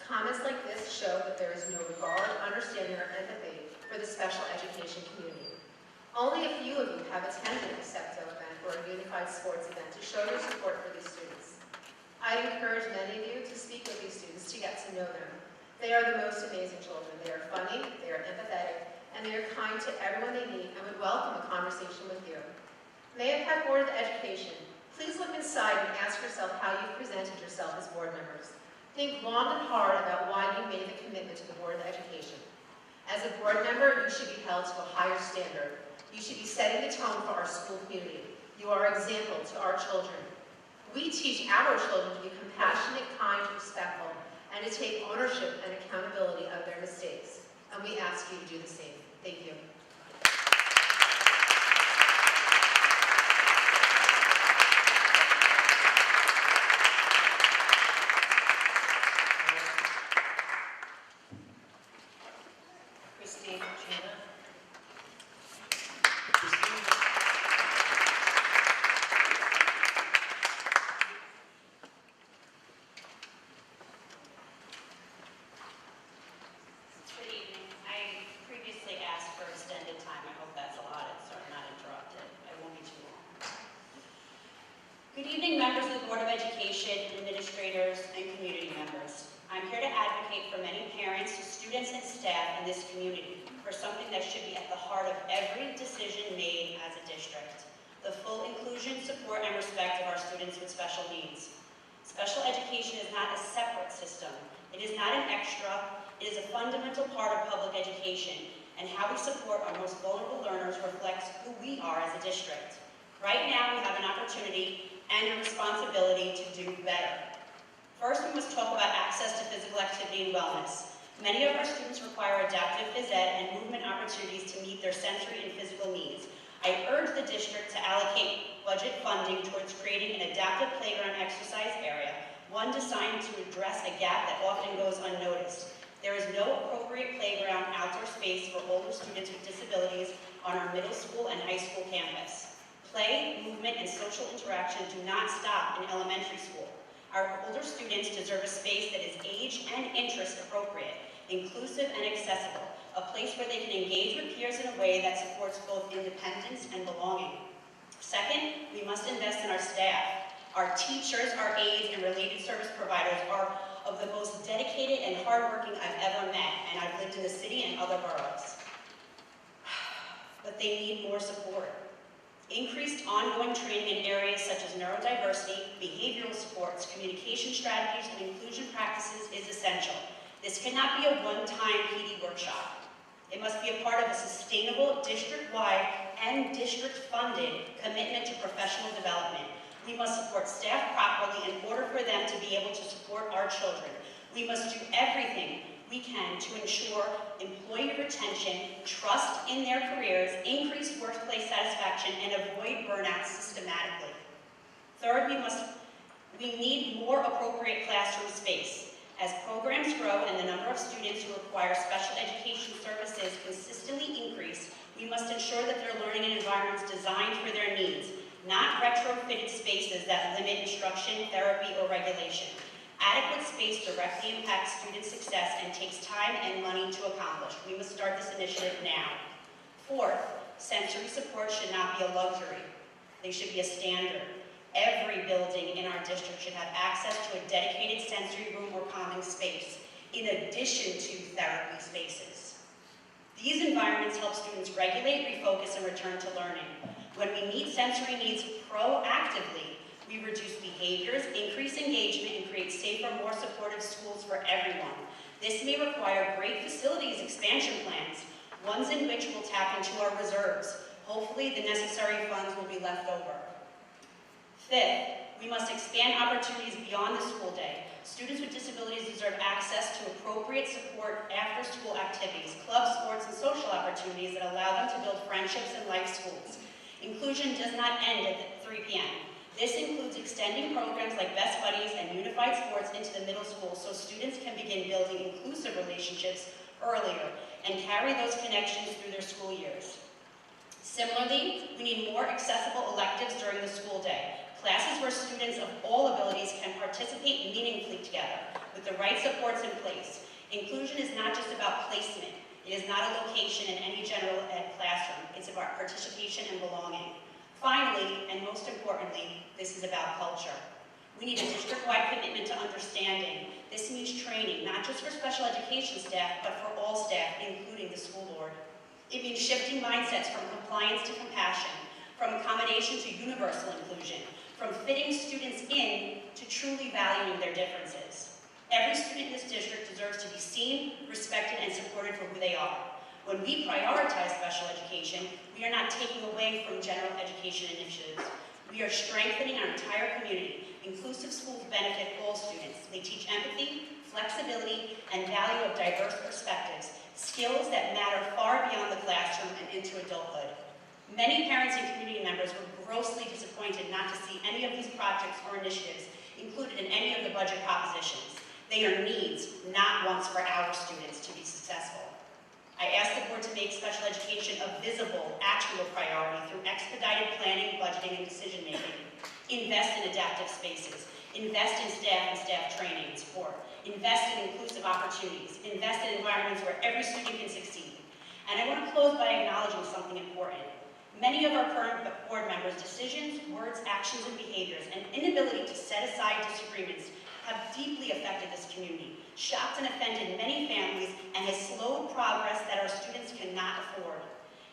Comments like this show that there is no regard, understanding, or empathy for the special education community. Only a few of you have attended a SEPTO event or a unified sports event to show your support for these students. I'd encourage many of you to speak with these students to get to know them. They are the most amazing children. They are funny, they are empathetic, and they are kind to everyone they meet and would welcome a conversation with you. Mahopac Board of Education, please look inside and ask yourself how you presented yourself as board members. Think long and hard about why you made the commitment to the Board of Education. As a board member, you should be held to a higher standard. You should be setting the tone for our school community. You are an example to our children. We teach our children to be compassionate, kind, respectful, and to take ownership and accountability of their mistakes. And we ask you to do the same. Thank you. Christine, Gina. Good evening. I previously asked for extended time. I hope that's allotted, so I'm not interrupted. I won't be too long. Good evening, members of the Board of Education, administrators, and community members. I'm here to advocate for many parents, students, and staff in this community for something that should be at the heart of every decision made as a district: the full inclusion, support, and respect of our students with special needs. Special education is not a separate system. It is not an extra. It is a fundamental part of public education, and how we support our most vulnerable learners reflects who we are as a district. Right now, we have an opportunity and a responsibility to do better. First, we must talk about access to physical activity and wellness. Many of our students require adaptive phys ed and movement opportunities to meet their sensory and physical needs. I urge the district to allocate budget funding towards creating an adaptive playground exercise area, one designed to address a gap that often goes unnoticed. There is no appropriate playground outdoor space for older students with disabilities on our middle school and high school campus. Play, movement, and social interaction do not stop in elementary school. Our older students deserve a space that is age and interest appropriate, inclusive and accessible, a place where they can engage with peers in a way that supports both independence and belonging. Second, we must invest in our staff. Our teachers, our aides, and related service providers are of the most dedicated and hardworking I've ever met, and I've lived in the city and other boroughs. But they need more support. Increased ongoing training in areas such as neurodiversity, behavioral supports, communication strategies, and inclusion practices is essential. This cannot be a one-time PD workshop. It must be a part of a sustainable, district-wide and district-funded commitment to professional development. We must support staff properly in order for them to be able to support our children. We must do everything we can to ensure employee retention, trust in their careers, increased workplace satisfaction, and avoid burnout systematically. Third, we need more appropriate classroom space. As programs grow and the number of students who require special education services consistently increase, we must ensure that they're learning in environments designed for their needs, not retrofitted spaces that limit instruction, therapy, or regulation. Adequate space directly impacts student success and takes time and money to accomplish. We must start this initiative now. Fourth, sensory support should not be a luxury. They should be a standard. Every building in our district should have access to a dedicated sensory room or calming space, in addition to therapy spaces. These environments help students regulate, refocus, and return to learning. When we meet sensory needs proactively, we reduce behaviors, increase engagement, and create safer, more supportive schools for everyone. This may require great facilities expansion plans, ones in which we'll tap into our reserves. Hopefully, the necessary funds will be left over. Fifth, we must expand opportunities beyond the school day. Students with disabilities deserve access to appropriate appropriate support after-school activities, club sports, and social opportunities that allow them to build friendships and life skills. Inclusion does not end at 3 p.m. This includes extending programs like Best Buddies and Unified Sports into the middle school so students can begin building inclusive relationships earlier and carry those connections through their school years. Similarly, we need more accessible electives during the school day, classes where students of all abilities can participate meaningfully together with the right supports in place. Inclusion is not just about placement. It is not a location in any general ed classroom. It's about participation and belonging. Finally, and most importantly, this is about culture. We need a district-wide commitment to understanding. This means training, not just for special education staff, but for all staff, including the school board. It means shifting mindsets from compliance to compassion, from accommodation to universal inclusion, from fitting students in to truly valuing their differences. Every student in this district deserves to be seen, respected, and supported for who they are. When we prioritize special education, we are not taking away from general education initiatives. We are strengthening our entire community. Inclusive schools benefit all students. They teach empathy, flexibility, and value of diverse perspectives, skills that matter far beyond the classroom and into adulthood. Many parents and community members were grossly disappointed not to see any of these projects or initiatives included in any of the budget propositions. They are needs, not wants for our students to be successful. I asked the board to make special education a visible, actual priority through expedited planning, budgeting, and decision-making. Invest in adaptive spaces. Invest in staff and staff training and support. Invest in inclusive opportunities. Invest in environments where every student can succeed. And I want to close by acknowledging something important. Many of our current board members' decisions, words, actions, and behaviors, and inability to set aside disagreements have deeply affected this community, shocked and offended many families, and has slowed progress that our students cannot afford.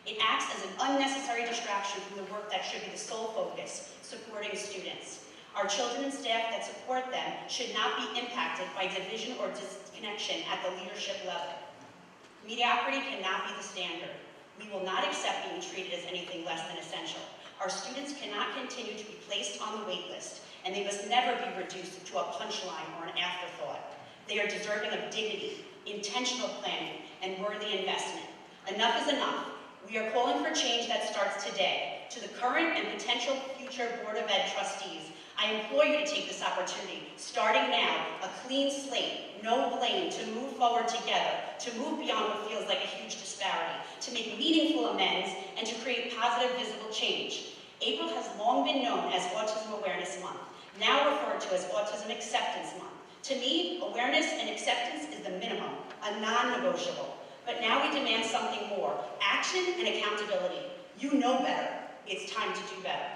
It acts as an unnecessary distraction from the work that should be the sole focus, supporting students. Our children and staff that support them should not be impacted by division or disconnection at the leadership level. Mediocrity cannot be the standard. We will not accept being treated as anything less than essential. Our students cannot continue to be placed on the wait list, and they must never be reduced to a punchline or an afterthought. They are deserving of dignity, intentional planning, and worthy investment. Enough is enough. We are calling for change that starts today. To the current and potential future Board of Ed trustees, I implore you to take this opportunity, starting now, a clean slate, no blame, to move forward together, to move beyond what feels like a huge disparity, to make meaningful amends, and to create positive, visible change. April has long been known as Autism Awareness Month, now referred to as Autism Acceptance Month. To me, awareness and acceptance is the minimum, a non-negotiable. But now we demand something more, action and accountability. You know better. It's time to do better.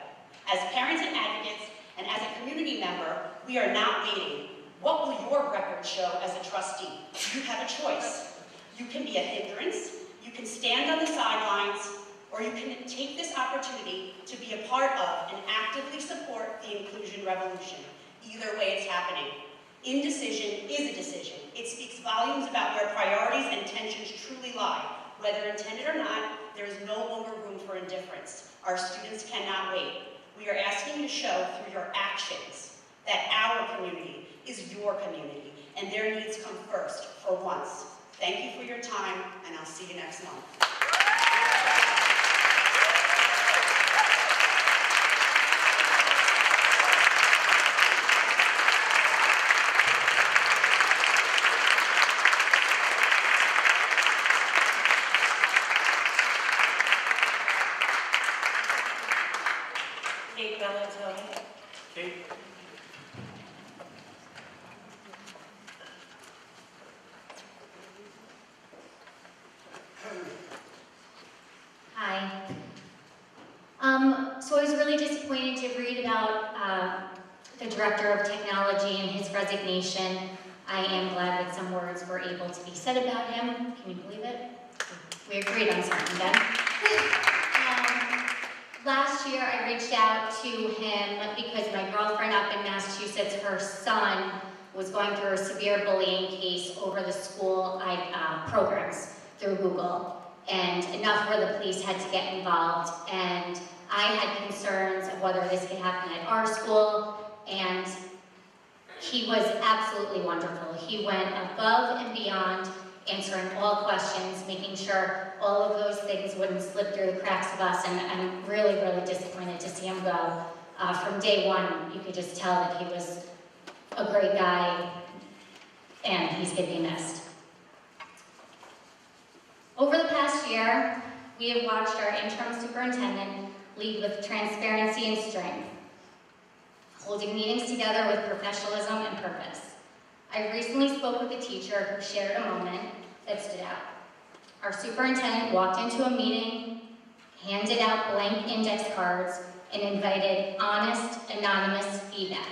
As parents and advocates, and as a community member, we are not waiting. What will your record show as a trustee? You have a choice. You can be a hindrance, you can stand on the sidelines, or you can take this opportunity to be a part of and actively support the inclusion revolution. Either way, it's happening. Indecision is a decision. It speaks volumes about where priorities and tensions truly lie. Whether intended or not, there is no longer room for indifference. Our students cannot wait. We are asking you to show through your actions that our community is your community, and their needs come first for once. Thank you for your time, and I'll see you next month. Kate Valentoni. Kate? Hi. So I was really disappointed to read about the Director of Technology and his resignation. I am glad that some words were able to be said about him. Can you believe it? We agreed on something then. Last year I reached out to him because my girlfriend up in Massachusetts, her son was going through a severe bullying case over the school programs through Google, and enough where the police had to get involved. And I had concerns of whether this could happen at our school, and He was absolutely wonderful. He went above and beyond, answering all questions, making sure all of those things wouldn't slip through the cracks of us, and I'm really, really disappointed to see him go. From day one, you could just tell that he was a great guy, and he's going to be missed. Over the past year, we have watched our interim superintendent lead with transparency and strength, holding meetings together with professionalism and purpose. I recently spoke with a teacher who shared a moment that stood out. Our superintendent walked into a meeting, handed out blank index cards, and invited honest, anonymous feedback.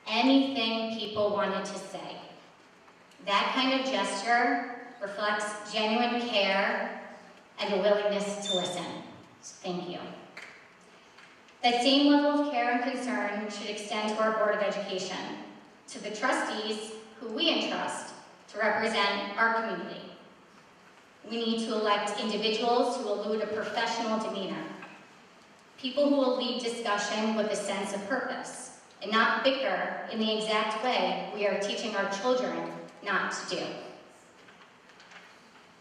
Anything people wanted to say. That kind of gesture reflects genuine care and a willingness to listen. So thank you. That same level of care and concern should extend to our Board of Education, to the trustees who we entrust to represent our community. We need to elect individuals who will elude a professional demeanor, people who will lead discussion with a sense of purpose, and not bicker in the exact way we are teaching our children not to do.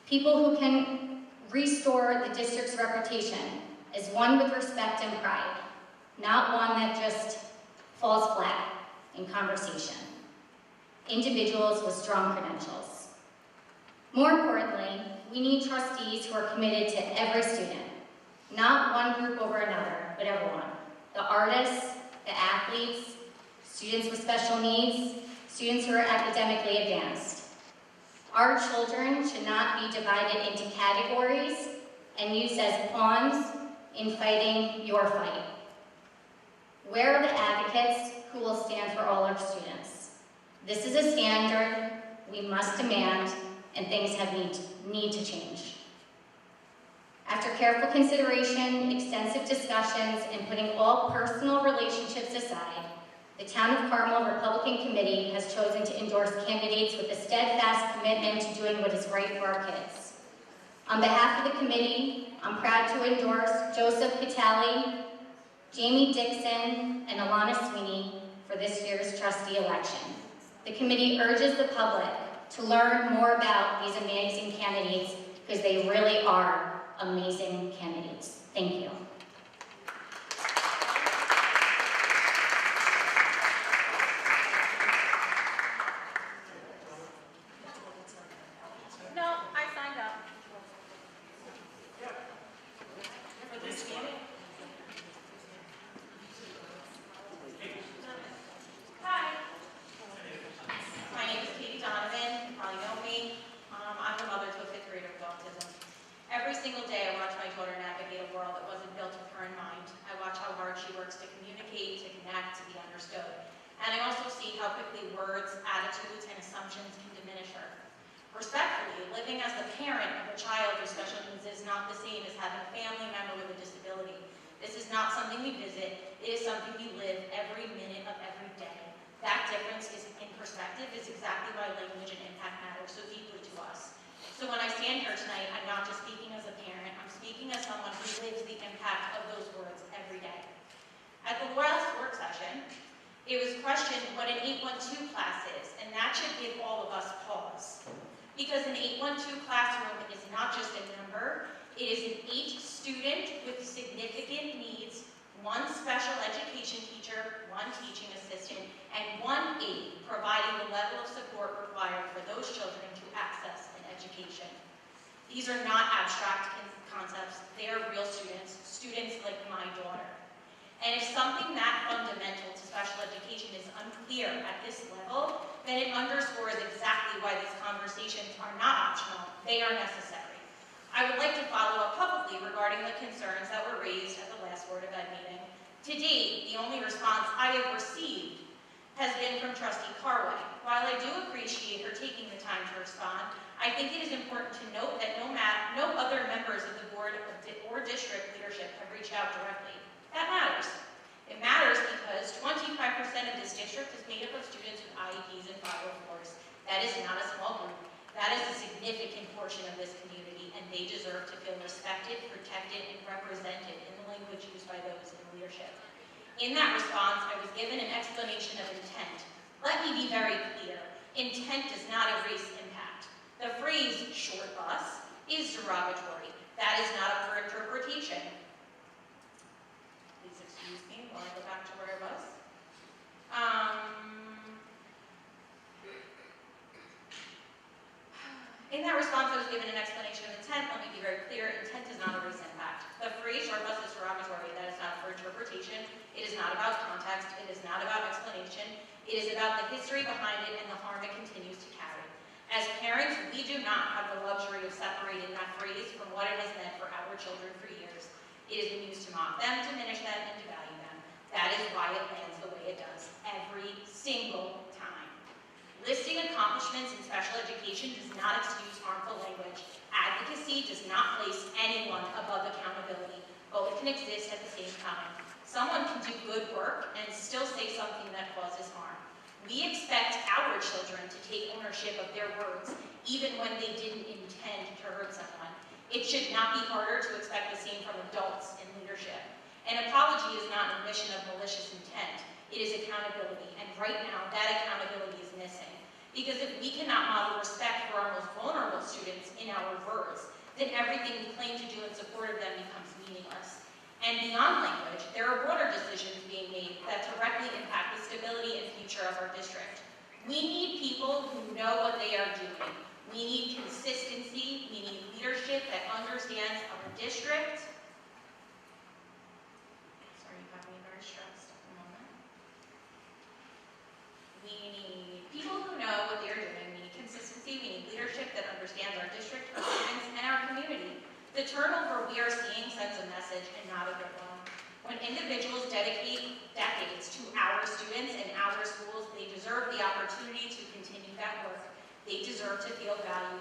People who can restore the district's reputation as one with respect and pride, not one that just falls flat in conversation. Individuals with strong credentials. More importantly, we need trustees who are committed to every student, not one group over another, but everyone. The artists, the athletes, students with special needs, students who are academically advanced. Our children should not be divided into categories and used as pawns in fighting your fight. Where are the advocates who will stand for all our students? This is a standard we must demand, and things need to change. After careful consideration, extensive discussions, and putting all personal relationships aside, the Town of Carmel Republican Committee has chosen to endorse candidates with a steadfast commitment to doing what is right for our kids. On behalf of the committee, I'm proud to endorse Joseph Catali, Jamie Dixon, and Alana Sweeney for this year's trustee election. The committee urges the public to learn more about these amazing candidates because they really are amazing candidates. Thank you. No, I signed up. For this meeting? Hi. My name is Katie Donovan. You probably know me. I'm the mother to a fifth grader with autism. Every single day I watch my daughter navigate a world that wasn't built with her in mind. I watch how hard she works to communicate, to connect, to be understood. And I also see how quickly words, attitudes, and assumptions can diminish her. Respectfully, living as the parent of a child with special needs is not the same as having a family member with a disability. This is not something we visit, it is something we live every minute of every day. That difference is in perspective is exactly why language and impact matter so deeply to us. So when I stand here tonight, I'm not just speaking as a parent, I'm speaking as someone who lives the impact of those words every day. At the last work session, it was questioned what an 812 class is, and that should give all of us pause. Because an 812 classroom is not just a number, it is an 8 student with significant needs, 1 special education teacher, 1 teaching assistant, and 1 aide providing the level of support required for those children to access an education. These are not abstract concepts, they are real students, students like my daughter. And if something that fundamental to special education is unclear at this level, then it underscores exactly why these conversations are not optional, they are necessary. I would like to follow up publicly regarding the concerns that were raised at the last Board of Ed meeting. To date, the only response I have received has been from Trustee Carway. While I do appreciate her taking the time to respond, I think it is important to note that no other members of the board or district leadership have reached out directly. That matters. It matters because 25% of this district is made up of students with IEPs and 504s. That is not a small group. That is a significant portion of this community, and they deserve to feel respected, protected, and represented in the language used by those in leadership. In that response, I was given an explanation of intent, Let me be very clear. Intent does not erase impact. The phrase short bus is derogatory. That is not up for interpretation. Please excuse me while I go back to where I was. In that response, I was given an explanation of intent. Let me be very clear. Intent does not erase impact. The phrase short bus is derogatory. That is not for interpretation. It is not about context. It is not about explanation. It is about the history behind it and the harm it continues to carry. As parents, we do not have the luxury of separating that phrase from what it has meant for our children for years. It has been used to mock them, diminish them, and devalue them. That is why it lands the way it does every single time. Listing accomplishments in special education does not excuse harmful language. Advocacy does not place anyone above accountability. Both can exist at the same time. Someone can do good work and still say something that causes harm. We expect our children to take ownership of their words, even when they didn't intend to hurt someone. It should not be harder to expect the same from adults in leadership. An apology is not an admission of malicious intent. It is accountability, and right now, that accountability is missing. Because if we cannot model respect for our most vulnerable students in our words, then everything we claim to do in support of them becomes meaningless. And beyond language, there are broader decisions being made that directly impact the stability and future of our district. We need people who know what they are doing. We need consistency. We need leadership that understands our district. Sorry, you have me very stressed at the moment. We need people who know what they are doing. We need consistency. We need leadership that understands our district, our students, and our community. The turnover we are seeing sends a message, and not a good one. When individuals dedicate decades to our students and our schools, they deserve the opportunity to continue that work. They deserve to feel valued.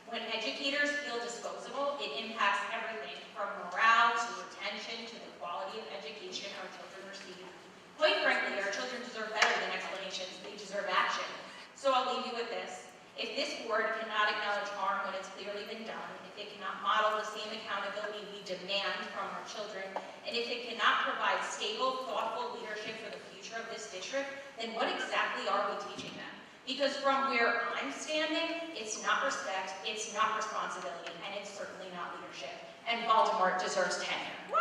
When educators feel disposable, it impacts everything from morale to retention to the quality of education our children receive. Quite frankly, our children deserve better than explanations. They deserve action. So I'll leave you with this. If this board cannot acknowledge harm when it's clearly been done, if it cannot model the same accountability we demand from our children, and if it cannot provide stable, thoughtful leadership for the future of this district, then what exactly are we teaching them? Because from where I'm standing, it's not respect, it's not responsibility, and it's certainly not leadership. And Voldemort deserves tenure. Woo!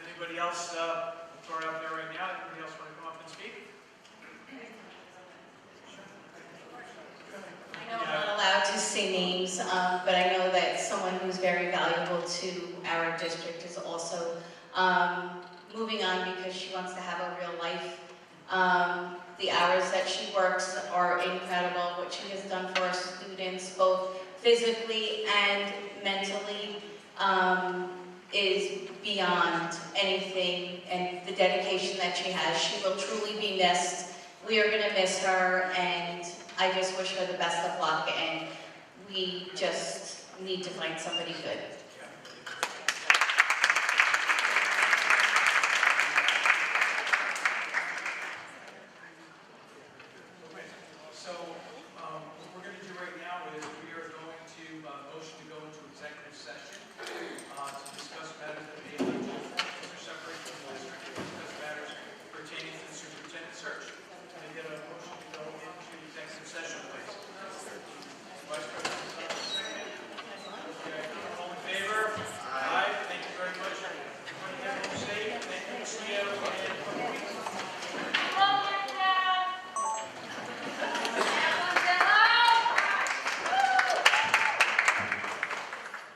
Anybody else, throw it out there right now, anybody else want to come up and speak? I know I'm not allowed to say names, but I know that someone who's very valuable to our district is also moving on because she wants to have a real life. The hours that she works are incredible. What she has done for our students, both physically and mentally, is beyond anything, and the dedication that she has. She will truly be missed. We are going to miss her, and I just wish her the best of luck, and we just need to find somebody good.